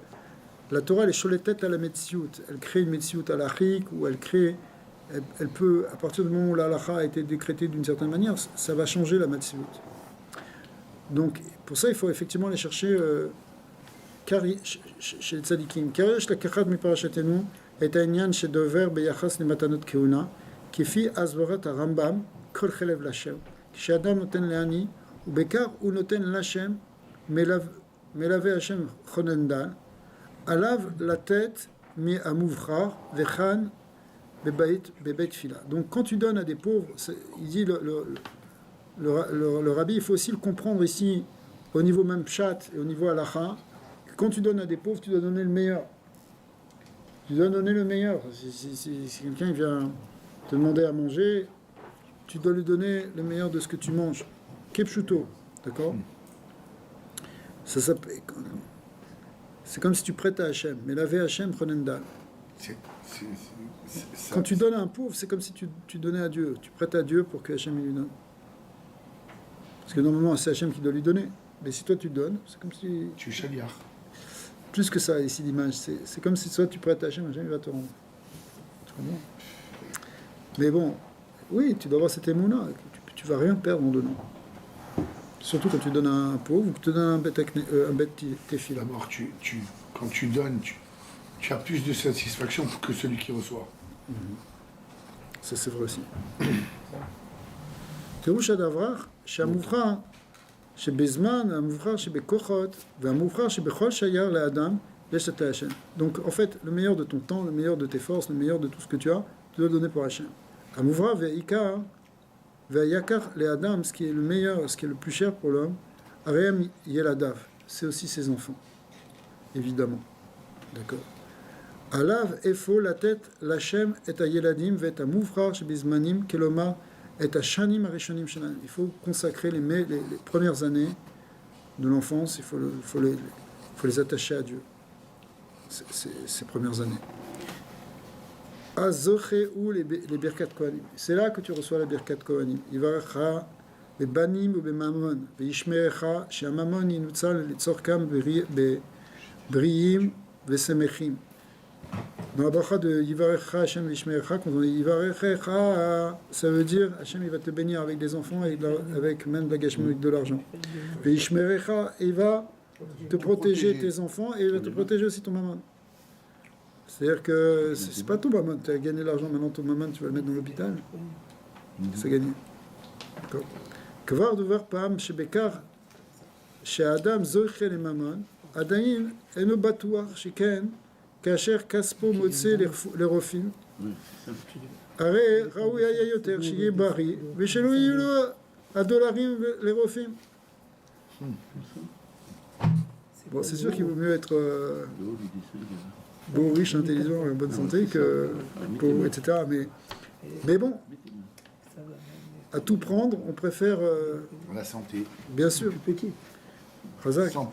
la Torah, elle est choletet à la Metsiout. Elle crée une Metsiout halachique, ou elle peut, à partir du moment où la halacha a été décrétée d'une certaine manière, ça va changer la Metsiout. Donc, pour ça, il faut effectivement aller chercher chez les tzadikim. Karesh la kachad mi parashatenu et העניין שדובר ביחס למתנות כהונה, כפי הסברת הרמב"ם, כל חלב לשם. כשאדם נותן לעני, ובעיקר הוא נותן לשם, מלווה השם חוננדל, עליו לתת מהמובחר וכאן בבית תפילה. Donc, quand tu donnes à des pauvres, il dit le rabbi, il faut aussi le comprendre ici, au niveau même pshat et au niveau halacha, que quand tu donnes à des pauvres, tu dois donner le meilleur. Tu dois donner le meilleur. Si quelqu'un vient te demander à manger, tu dois lui donner le meilleur de ce que tu manges. Kepshuto, d'accord? C'est comme si tu prêtes à Hachem. Mais laver Hachem, Chonendal. Quand tu donnes à un pauvre, c'est comme si tu donnais à Dieu. Tu prêtes à Dieu pour que Hachem lui donne. Parce que normalement, c'est Hachem qui doit lui donner. Mais si toi tu donnes, c'est comme si... Tu es chaliar. Plus que ça, ici, l'image. C'est comme si soit tu prêtes à Hachem, Hachem il va te rendre. Tu comprends? Mais bon, oui, tu dois avoir cette émouna. Tu vas rien perdre en donnant. Surtout quand tu donnes à un pauvre ou que tu donnes un bête téfila. D'abord, quand tu donnes, tu as plus de satisfaction que celui qui reçoit. Ça, c'est vrai aussi. פירוש הדבר שהמובחר שבזמן, המובחר שבכוחות והמובחר שבכל שייר לאדם יש את השם. Donc en fait, le meilleur de ton temps, le meilleur de tes forces, le meilleur de tout ce que tu as, tu dois le donner pour Hachem. המובחר והעיקר והיקר לאדם, ce qui est le meilleur, ce qui est le plus cher pour l'homme, הרי הם ילדיו, c'est aussi ses enfants, évidemment. d'accord. עליו אפוא לתת להשם את הילדים ואת המובחר שבזמנים, כלומר את השנים הראשונים שלהם. Il faut consacrer les premières années de l'enfance, il faut les attacher à Dieu, ces premières années. הזוכה הוא לברכת כהנים. C'est là que tu reçois la ברכת כהנים. יברכך בבנים ובממון, וישמרך שהממון ינוצל לצורכם בריאים ושמחים. Dans la bracha de Yivarecha Hashem Vishmerecha, quand on dit Yivarecha, ça veut dire Hashem il va te bénir avec des enfants et avec même de la gashmou, avec de l'argent. Vishmerecha, il va te protéger tes enfants et il va te protéger aussi ton maman. C'est-à-dire que c'est pas ton maman, tu as gagné l'argent, maintenant ton maman tu vas le mettre dans l'hôpital. C'est gagné. D'accord. Kvar duvar pam shebekar she'adam zoiche le maman, adayin eno batuach sheken כאשר כספו מוצא לרופאים, הרי ראוי היה יותר שיהיה בריא ושלא יהיו לו הדולרים לרופאים. Bon, c'est sûr qu'il vaut mieux être beau, riche, intelligent et en bonne santé que pauvre, etc. Mais bon, à tout prendre, on préfère... La santé. Bien sûr. Petit. 100%.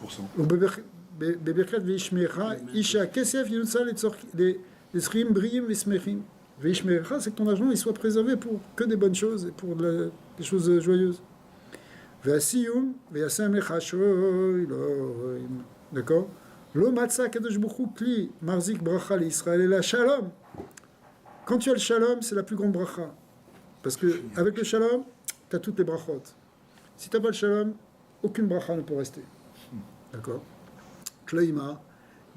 בברכת וישמרך, איש הכסף ינוצל לצרכים בריאים ושמחים. וישמרך, c'est que ton argent il soit préservé pour que des bonnes choses et pour des choses joyeuses. והסיום, וישם לך שוי, d'accord? לא מצא הקדוש ברוך הוא כלי מחזיק ברכה לישראל אלא שלום. Quand tu as le shalom, c'est la plus grande bracha. Parce que avec le shalom, tu as toutes les brachot. Si tu n'as pas le shalom, aucune bracha ne peut rester. D'accord? כלומר,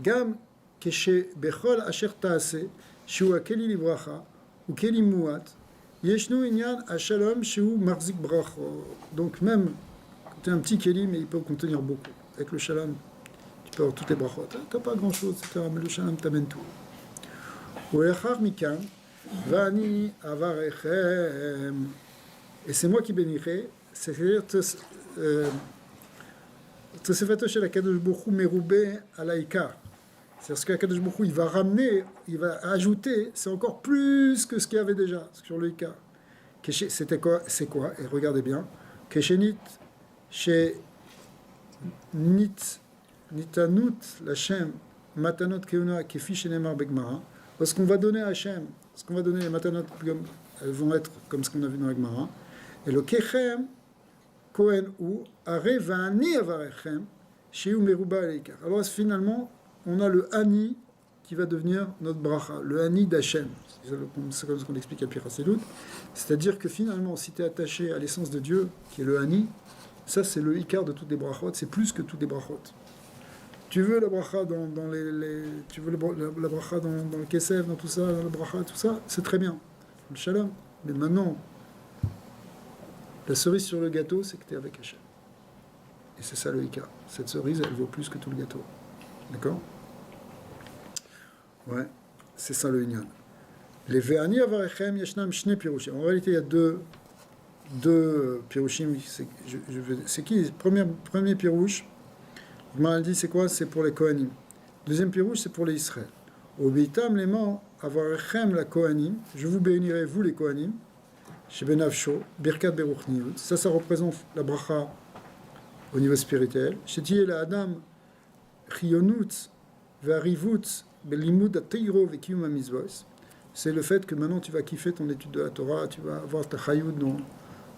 גם כשבכל אשר תעשה, שהוא הכלי לברכה, הוא כלי מועט, ישנו עניין השלום שהוא מחזיק ברכות. Donc même, quand tu as un petit keli, mais il peut contenir beaucoup. Avec le shalom, tu peux avoir toutes les brachot. Tu n'as pas grand-chose, etc. Mais le shalom t'amène tout. ולאחר מכאן, ואני אברכם, et c'est moi qui bénirai, c'est-à-dire Tosefeto shel HaKadosh Baruch Hu merubeh al ha'ikar. C'est ce que HaKadosh Baruch Hu il va ramener, il va ajouter, c'est encore plus que ce qu'il y avait déjà sur le ha'ikar. C'était quoi? C'est quoi? Et regardez bien. Keshenit she nit nitanut Lachem matanot keuna kefi shenemar begmara. Lorsqu'on va donner à Hachem, lorsqu'on va donner les matanot, elles vont être comme ce qu'on a vu dans la Gemara. Et le kechem kohen ou are va'ani avarechem sheu meruba aleikar. Alors finalement, on a le ani qui va devenir notre bracha, le ani d'Hachem. C'est comme ce qu'on explique à Piraselut. C'est-à-dire que finalement, si tu es attaché à l'essence de Dieu, qui est le ani, ça c'est le ikar de toutes les brachot, c'est plus que toutes les brachot. Tu veux la bracha dans tu veux la bracha dans le kesef, dans tout ça, dans le bracha, tout ça, c'est très bien. Le shalom. Mais maintenant, la cerise sur le gâteau, c'est que tu es avec Hachem. Et c'est ça le ikar. Cette cerise, elle vaut plus que tout le gâteau. D'accord? Ouais, c'est ça le inyan. Les ve'ani avarechem yashnam shne pirushim. En réalité, il y a deux pirushim. C'est qui? Premier pirouche, elle dit c'est quoi? C'est pour les Kohanim. Deuxième pirouche, c'est pour les Israël. Obitam lema avarechem la Kohanim. Je vous bénirai, vous les Kohanim. Chez Benavsho, Birkat Beruchniut. Ça représente la bracha au niveau spirituel. Chez Tiye la Adam, Chiyonut, Varivut, Belimud Ateiro Vekium Amizvos. C'est le fait que maintenant tu vas kiffer ton étude de la Torah, tu vas avoir ta chayut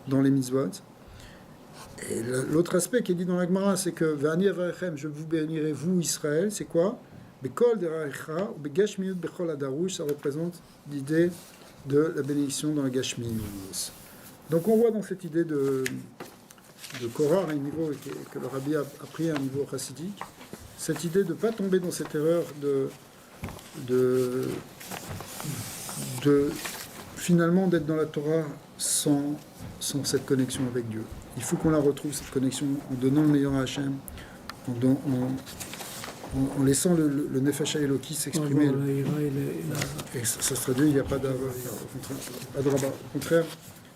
dans les mitzvot. Et l'autre aspect qui est dit dans la Gemara, c'est que Va'ani avarechem, je vous bénirai vous Israël, c'est quoi? Bekol derarecha ou begashmiut bechol adarouch, ça représente l'idée de la bénédiction dans la gashmiut. Donc on voit dans cette idée de Korah, un niveau que le Rabbi a pris à un niveau chassidique, cette idée de ne pas tomber dans cette erreur de finalement d'être dans la Torah sans cette connexion avec Dieu. Il faut qu'on la retrouve, cette connexion, en donnant le meilleur à Hachem, en laissant le Nefesh Eloki s'exprimer. Et ça se traduit, il n'y a pas d'Ava, pas de rabat. Au contraire,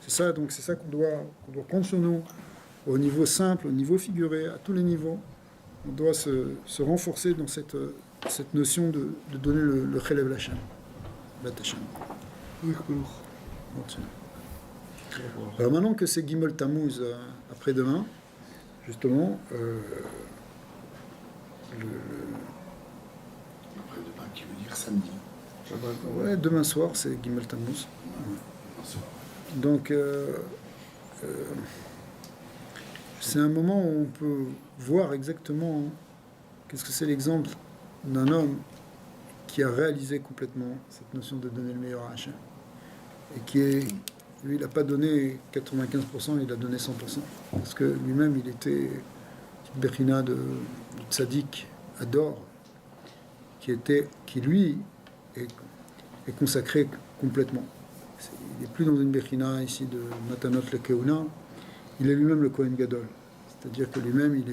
c'est ça, donc c'est ça qu'on doit prendre sur nous, au niveau simple, au niveau figuré, à tous les niveaux. On doit se renforcer dans cette notion de donner le Chelev Lachem. Bat Hachem. Alors maintenant que c'est Gimel Tammuz après-demain, justement, Après-demain, qui veut dire samedi. ouais, demain soir, c'est Gimel Tammuz. Donc, c'est un moment où on peut voir exactement qu'est-ce que c'est l'exemple d'un homme qui a réalisé complètement cette notion de donner le meilleur à Hachem. Et qui est, lui, il n'a pas donné 95%, il a donné 100%. Parce que lui-même, il était une Bechina de tzaddik, Ador, qui lui, est consacré complètement. Il n'est plus dans une Bechina ici de Matanot le Keuna, il est lui-même le Kohen Gadol. C'est-à-dire que lui-même, il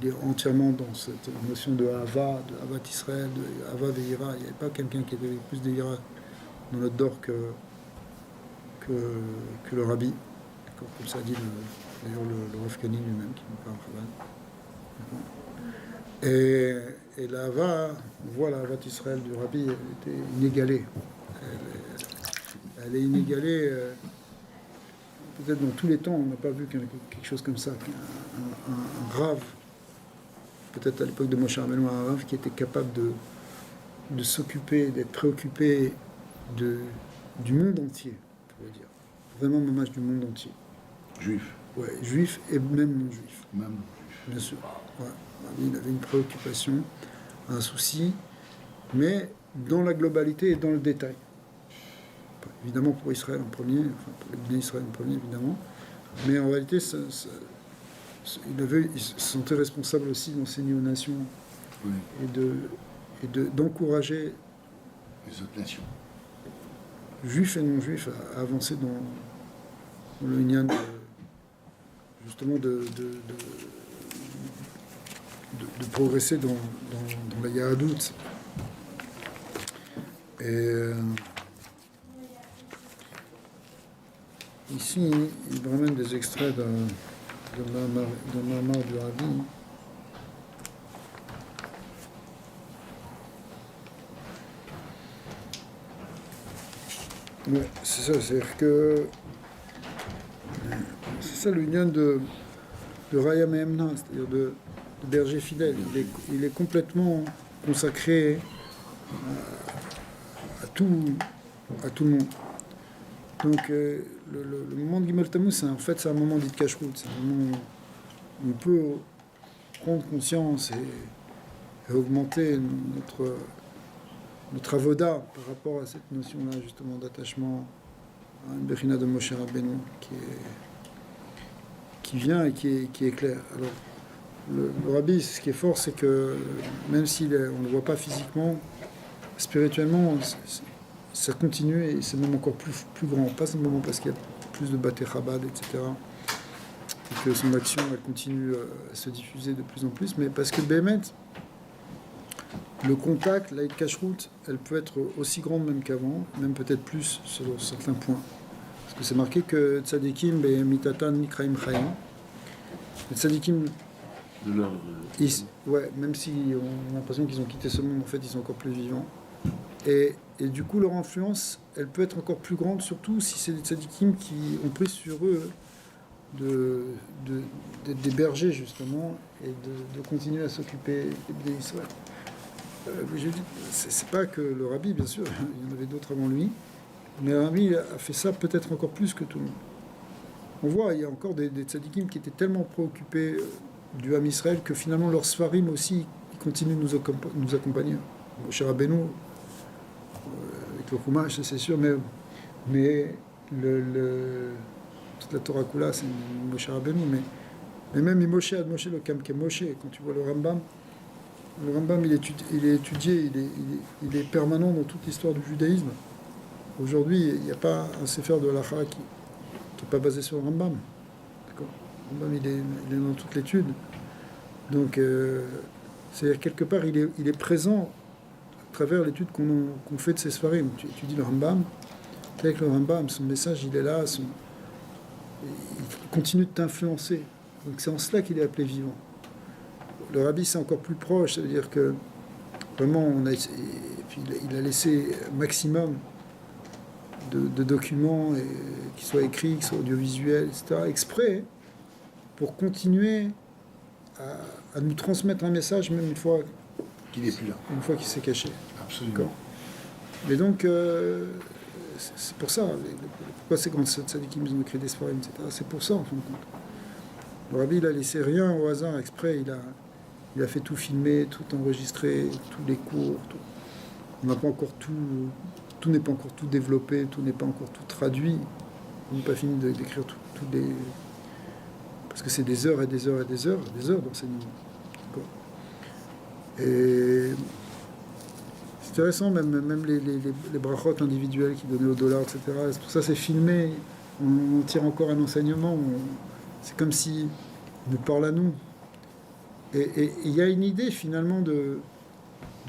est entièrement dans cette notion de Hava, de Havat Israël, de Hava Veira. Il n'y avait pas quelqu'un qui avait plus de Hira dans notre Dor que le Rabbi. Comme ça dit d'ailleurs le Rav Kani lui-même, qui nous parle Chabad. Et la Hava, on voit la Havat Israël du Rabbi, elle était inégalée. Elle est inégalée. Peut-être dans tous les temps, on n'a pas vu quelque chose comme ça, un Rav, peut-être à l'époque de Moshe Rabbeinu, un Rav qui était capable de s'occuper, d'être préoccupé du monde entier, on pourrait dire. Vraiment hommage du monde entier. Juif. Ouais, juif et même non-juif. Même juif. Bien sûr. Ouais. Il avait une préoccupation, un souci, mais dans la globalité et dans le détail. Évidemment pour Israël en premier, enfin pour les Bnei Israël en premier évidemment, mais en réalité il se sentait responsable aussi d'enseigner aux nations, Oui. et d'encourager Les autres nations. juifs et non-juifs à avancer dans le Inyan justement de progresser dans la Yahadout. Et ici, il me ramène des extraits d'un Mahamar du Rabbi. Ouais, c'est ça, c'est-à-dire que c'est ça l'union de Raya Mehemna, c'est-à-dire de berger fidèle. Il est complètement consacré à tout le monde. Donc le moment de Gimel Tammuz, c'est un moment d'Hidkashrut. C'est un moment où on peut prendre conscience et augmenter notre avoda par rapport à cette notion-là, justement, d'attachement à une Bechina de Moshe Rabbeinu qui vient et qui est clair. Alors, le Rabbi, ce qui est fort, c'est que même si on ne le voit pas physiquement, spirituellement, ça continue et c'est même encore plus grand. Pas simplement parce qu'il y a plus de Bate Chabad, etc. Et que son action elle continue à se diffuser de plus en plus, mais parce que Béhémet, le contact, la Kashrut, elle peut être aussi grande même qu'avant, même peut-être plus sur certains points. Parce que c'est marqué que Tzadikim Mitatan Nikraim Chaim. Les Tzadikim, même si on a l'impression qu'ils ont quitté ce monde, en fait, ils sont encore plus vivants. Et du coup, leur influence, elle peut être encore plus grande, surtout si c'est des Tzadikim qui ont pris sur eux d'être des bergers, justement, et de continuer à s'occuper des Israël. C'est pas que le Rabbi, bien sûr, il y en avait d'autres avant lui, mais le Rabbi a fait ça peut-être encore plus que tout le monde. On voit, il y a encore des tzadikim qui étaient tellement préoccupés du Ham Israël que finalement leurs Sfarim aussi, ils continuent de nous accompagner. Moshe Rabbeinu, avec le Chumash, c'est sûr, mais toute la Torah Kula, c'est Moshe Rabbeinu, mais même Moshe Ad Moshe, le Kam Ke Moshe, quand tu vois le Rambam, il est étudié, il est permanent dans toute l'histoire du judaïsme. Aujourd'hui, il n'y a pas un sefer de halakha qui n'est pas basé sur le Rambam. D'accord. Le Rambam, il est dans toute l'étude. Donc, c'est-à-dire quelque part, il est présent à travers l'étude qu'on fait de ces Sfarim. Tu étudies le Rambam, avec le Rambam, son message, il est là, il continue de t'influencer. Donc, c'est en cela qu'il est appelé vivant. Le Rabbi, c'est encore plus proche, c'est-à-dire que vraiment, il a laissé un maximum de documents qui soient écrits, qui soient audiovisuels, etc., exprès pour continuer à nous transmettre un message, même une fois qu'il n'est plus là. Une fois qu'il s'est caché. Absolument. Mais donc, c'est pour ça. Pourquoi ces grands tzadikim ont écrit des sfarim, etc. C'est pour ça, en fin de compte. Le Rabbi, il a laissé rien au hasard, exprès. Il a fait tout filmer, tout enregistrer, tous les cours. Tout. On n'a pas encore tout n'est pas encore tout développé, tout n'est pas encore tout traduit. On n'a pas fini d'écrire tous les... Parce que c'est des heures et des heures et des heures d'enseignement. D'accord. Et c'est intéressant, même les brachot individuels qui donnaient au dollar, etc. C'est pour ça c'est filmé, on tire encore un enseignement, c'est comme si il nous parle à nous. Et il y a une idée finalement de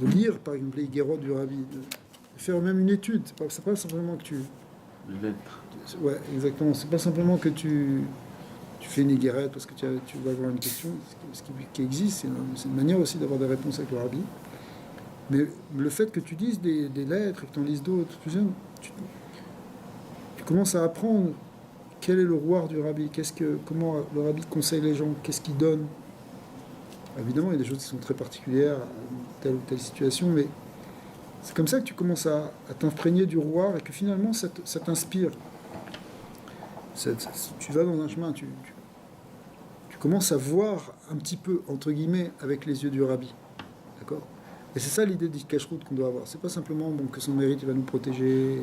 lire, par exemple, les Guérot du Rabbi, de faire même une étude. C'est pas simplement que tu... Ouais, exactement. C'est pas simplement que tu fais une guérette parce que tu vas avoir une question, ce qui existe, c'est une manière aussi d'avoir des réponses avec le Rabbi. Mais le fait que tu lises des lettres et que tu en lises d'autres, tu commences à apprendre quel est le roi du Rabbi, comment le Rabbi conseille les gens, qu'est-ce qu'il donne. Évidemment, il y a des choses qui sont très particulières à telle ou telle situation, mais c'est comme ça que tu commences à t'imprégner du roi et que finalement ça t'inspire. Tu vas dans un chemin, tu commences à voir un petit peu, entre guillemets, avec les yeux du Rabbi. D'accord ? Et c'est ça l'idée d'Hidkashrut qu'on doit avoir. C'est pas simplement que son mérite il va nous protéger.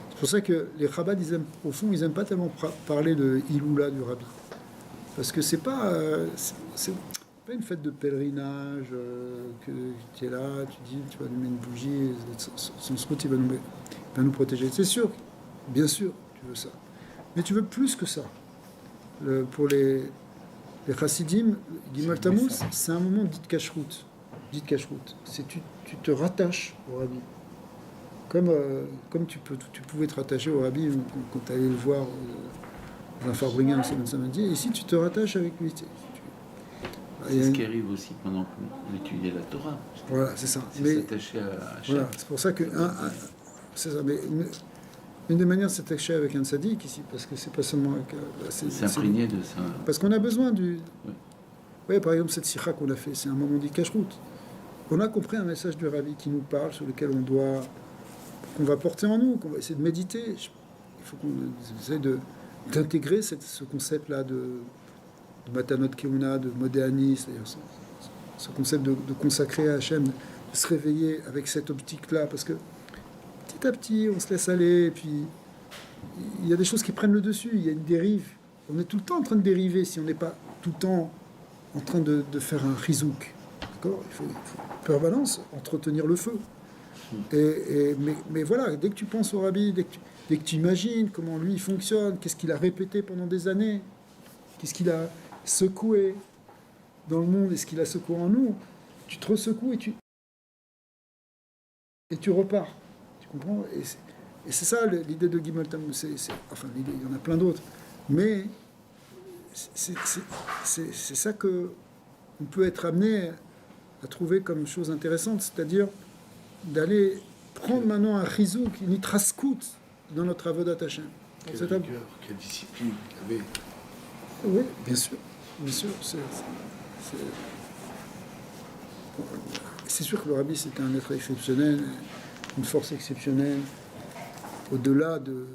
C'est pour ça que les Chabad, au fond, ils n'aiment pas tellement parler de Iloula du Rabbi. Parce que c'est pas une fête de pèlerinage, que tu es là, tu dis, tu vas allumer une bougie, son srout, il va nous protéger. C'est sûr, bien sûr, tu veux ça. Mais tu veux plus que ça. Pour les chassidim, Gimel Tammuz, c'est un moment d'Hidkashrut. C'est tu te rattaches au Rabbi. Comme tu pouvais te rattacher au Rabbi quand tu allais le voir dans un Farbringen ce samedi. Ici, tu te rattaches avec lui. C'est ce qui arrive aussi pendant qu'on étudiait la Torah. Voilà, c'est ça. C'est s'attacher à Hachem. Voilà, c'est pour ça que... c'est ça, mais une des manières de s'attacher avec un tzaddik ici, parce que c'est pas seulement... C'est imprégné de ça. Parce qu'on a besoin du... Oui. voyez, par exemple, cette sikha qu'on a fait, c'est un moment du cache-route. On a compris un message du Rabbi qui nous parle, sur lequel qu'on va porter en nous, qu'on va essayer de méditer. Il faut qu'on essaie d'intégrer ce concept-là de Matanot Keuna, de Modéani, c'est-à-dire ce concept de consacrer à Hachem, de se réveiller avec cette optique-là, parce que petit à petit, on se laisse aller, et puis il y a des choses qui prennent le dessus, il y a une dérive. On est tout le temps en train de dériver si on n'est pas tout le temps en train de faire un rizouk. D'accord ? Il faut en permanence entretenir le feu. Mais voilà, dès que tu penses au Rabbi, dès que tu imagines comment lui il fonctionne, qu'est-ce qu'il a répété pendant des années, qu'est-ce qu'il a secoué dans le monde et ce qu'il a secoué en nous, tu te resecoues et tu repars. Tu comprends ? Et c'est ça l'idée de Gimel Tammuz. Enfin, l'idée, il y en a plein d'autres. Mais c'est ça que on peut être amené à trouver comme chose intéressante, c'est-à-dire d'aller prendre maintenant un chizouk, une itraskout dans notre avodat Hashem. Quelle rigueur, quelle discipline il avait. Oui, bien sûr. C'est sûr que le Rabbi c'était un être exceptionnel, une force exceptionnelle, au-delà de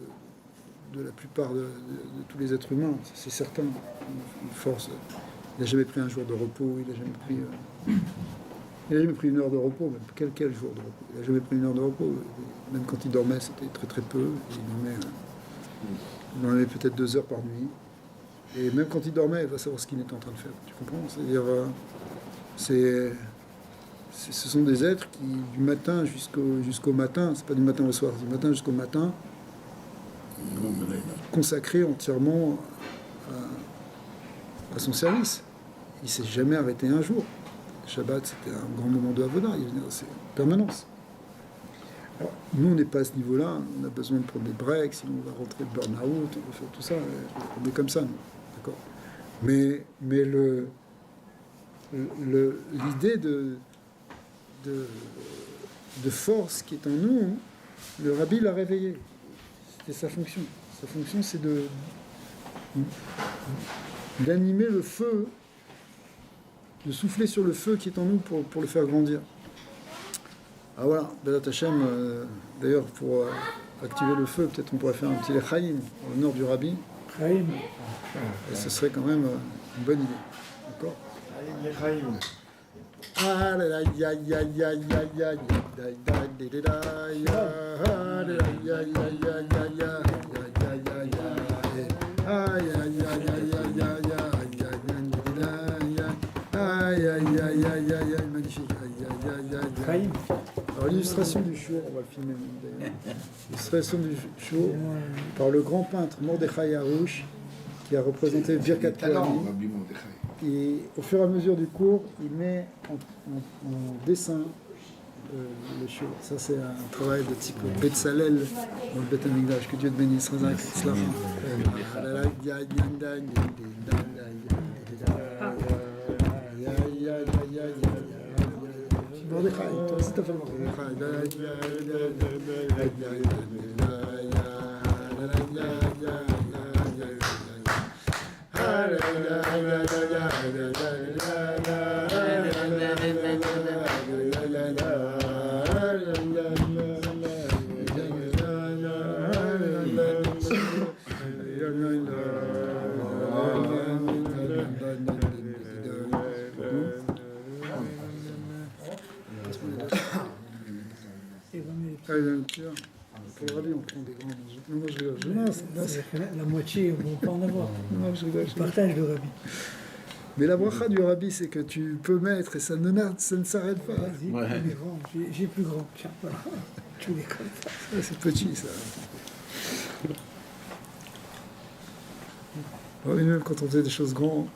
la plupart de tous les êtres humains, c'est certain. Une force. Il n'a jamais pris un jour de repos, il n'a jamais pris une heure de repos, même quel jour de repos. Il n'a jamais pris une heure de repos. Même quand il dormait, c'était très très peu. Il dormait peut-être 2 heures par nuit. Et même quand il dormait, il va savoir ce qu'il était en train de faire. Tu comprends ? C'est-à-dire, ce sont des êtres qui, du matin jusqu'au matin, c'est pas du matin au soir, c'est du matin jusqu'au matin, consacrés entièrement à son service. Il ne s'est jamais arrêté un jour. Shabbat, c'était un grand moment de Avodah, c'est permanence. Alors, nous, on n'est pas à ce niveau-là, on a besoin de prendre des breaks, sinon on va rentrer de burn-out, on va faire tout ça, on est comme ça, nous. D'accord ? Mais l'idée de force qui est en nous, le Rabbi l'a réveillé. C'était sa fonction. Sa fonction, c'est d'animer le feu, de souffler sur le feu qui est en nous pour le faire grandir. Ah voilà, Bezat Hashem, d'ailleurs, pour activer le feu, peut-être on pourrait faire un petit Lechaïm en l'honneur du Rabbi. Chaim. Et ce serait quand même une bonne idée. D'accord ? Ah là là, ya ya ya ya ya ya magnifique. Alors l'illustration du show, on va le filmer d'ailleurs. L'illustration du show par le grand peintre Mordechai Harouche qui a représenté Birkat Kohanim. Et au fur et à mesure du cours, il met en dessin le show. Ça, c'est un travail de type Betzalel dans le Beth Amikdash. Que Dieu te bénisse. Mordechai, toi aussi t'as fait Pour le Rabbi, on prend des grands morceaux. Non, je rigole. La moitié, on ne va pas en avoir. Non, je rigole. Je partage le Rabbi. Mais la bracha du Rabbi, c'est que tu peux mettre et ça ne s'arrête pas. Vas-y, Ouais. plus grand. J'ai plus grand. Tiens, voilà. Tu les connais. Ça, c'est petit, ça. Oh, mais même quand on faisait des choses grandes,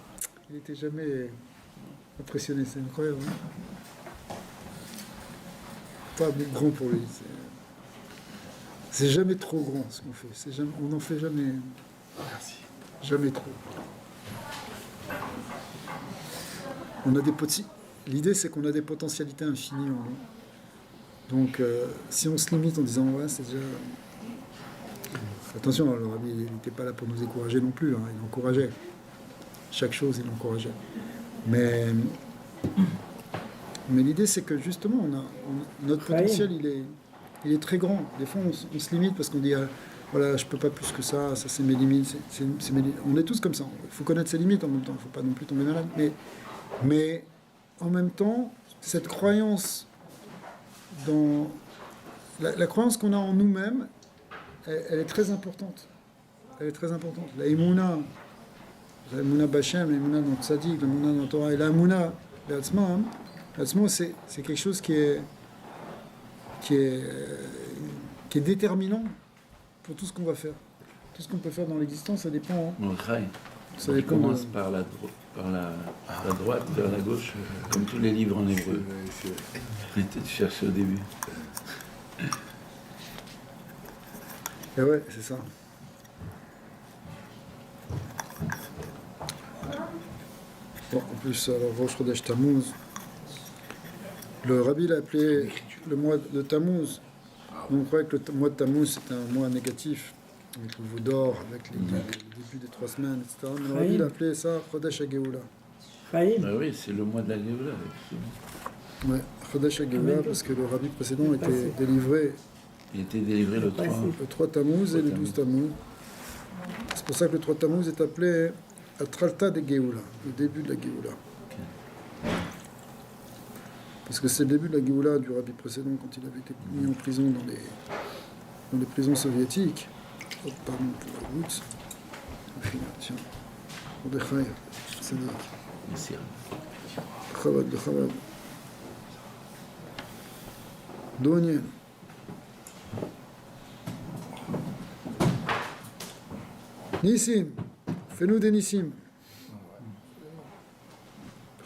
il n'était jamais impressionné. C'est incroyable. Hein, pas grand pour lui. C'est jamais trop grand ce qu'on fait. On n'en fait jamais. Merci. Jamais trop. On a L'idée, c'est qu'on a des potentialités infinies en nous. Donc, si on se limite en disant ouais, c'est déjà. Attention, le Rabbi, il n'était pas là pour nous encourager non plus. Hein, il encourageait. Chaque chose, il encourageait. Mais l'idée, c'est que justement, notre potentiel, il est très grand. Des fois, on se limite parce qu'on dit, voilà, je peux pas plus que ça c'est mes limites. C'est mes limites. On est tous comme ça. Il faut connaître ses limites en même temps. Il ne faut pas non plus tomber malade. Mais en même temps, cette croyance dans... La croyance qu'on a en nous-mêmes, elle est très importante. Elle est très importante. La Emouna Bachem, la Emouna dans Tzadik, la Emouna dans Torah, et la Emouna, l'Atzma, c'est quelque chose qui est déterminant pour tout ce qu'on va faire. Tout ce qu'on peut faire dans l'existence, ça dépend. Ça commence par la droite vers la gauche, comme tous les livres en hébreu. Tu cherches au début. Et ouais, c'est ça. Bon, en plus, alors, Rosh Chodesh Tammuz, le Rabbi l'a appelé le mois de Tammuz. On croyait que le mois de Tammuz c'était un mois négatif, avec le veau d'or, avec le début des 3 semaines, etc. Mais le Rabbi l'a appelé ça Chodesh HaGeoula. Bah oui, c'est le mois de la Géoula. Ouais, Chodesh HaGeoula, parce que le Rabbi précédent était délivré. Il était délivré le 3. Le 3 Tammuz et le 12 Tammuz. C'est pour ça que le 3 Tammuz est appelé Atralta de Géoula, le début de la Géoula. Parce que c'est le début de la Géoula du Rabbi précédent quand il avait été mis en prison dans les prisons soviétiques. Oh, pardon pour la route. Tiens. Mordechai, Sadik. Merci. Chabad de Chabad. Donien. Nissim. Fais-nous des Nissim.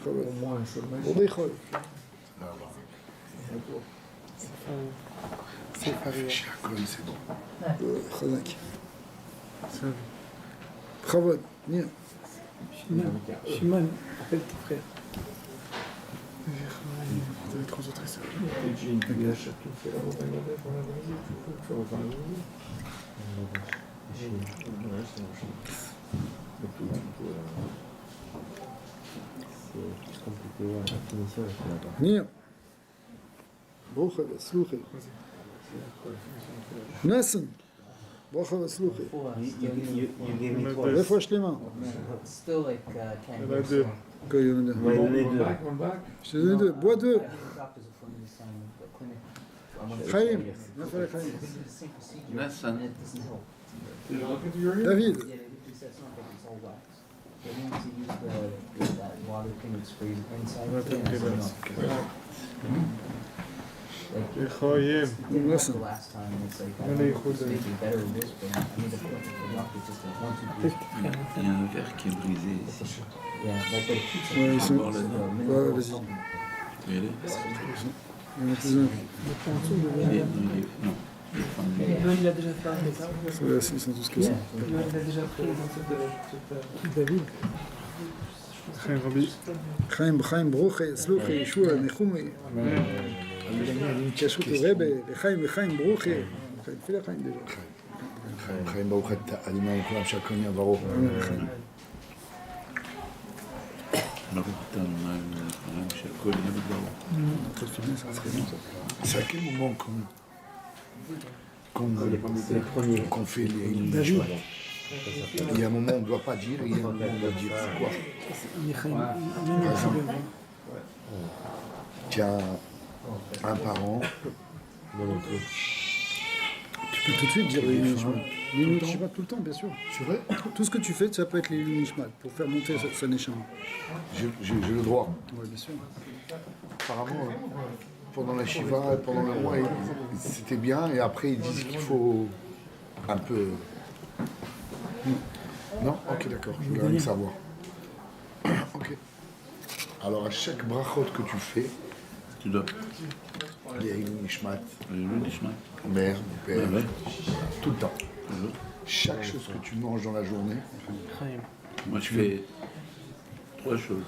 Chabad. Au moins un chômage. Mordechai. Chez Akon, c'est bon. Chazak. Chabad. Viens. Shimon, appelle tes frères. Vous avez concentré ça. Et j'ai une PH qui fait la montagne de pour la musique, tu peux refaire la musique. C'est compliqué, ouais, la finition, elle fait là-bas. Viens. Brocha Vesluche. Nassen. Brocha Vesluche. You gave me twice. Refoua Shlema. Still like Il y 10 en a years. 2. Quoi, il y en a deux. Ouais, donnez One deux. back, one back. Je te donne deux. Bois deux. I think the doctor's appointment is signed with the clinic. Chaim. Viens faire les Chaim. This is the same procedure. Nassan. And it doesn't help. Did you look into your ear? David. Yeah, they said it's not like it's all wax. They want to use that water thing that sprays inside. Ouais, t'as and pris I said là. no. Like, Yechoyem. it didn't work Listen. the last time. It's like, I Allez, don't know if it's écoute, making better or this, but I made a point with the doctor just like 1, 2, 3. Il y a un verre qui est brisé ici. Yeah, like they keep Ouais, ils sont- the Ouais, mineral vas-y. something. Tu veux aller Il y en a plus un. Il est- non, il est pas mieux. Il a déjà fait un métal. Ceux-là, ils sont tous comme ça. Il a déjà pris David. Chaim Rabbi. Chaim, Chaim, Brocha, Vesluche, Yeshua, Nechumi. התיישבות הרבה, לחיים וחיים ברוכי. לפי לחיים déjà. חיים ברוך אתה, אני אומר לכולם שהכל נהיה ברור. Alors, putain, on a un problème chez le collier de bord. Très fini, ça serait bien ça. C'est à quel moment qu'on fait les David. Il y a un moment où on ne doit pas dire, il y a un moment où on doit dire. C'est quoi? Par exemple, tu as un parent, Tu peux tout de suite dire les Nishmat. Les Nishmat tout le temps, bien sûr. c'est vrai? Tout ce que tu fais, ça peut être les Nishmat pour faire monter sa Neshama. J'ai le droit. Oui, bien sûr. Apparemment, pendant la Shiva, pendant le mois, c'était bien, et après ils disent qu'il faut un peu. Non? Ok, d'accord, je voulais rien savoir. Ok. Alors à chaque brachot que tu fais, Tu dois. il y a une nishmat, Le chemin. mère, père, Ouais. tout le temps. Toujours. Chaque chose que tu manges dans la journée, Moi, je fais 3 choses.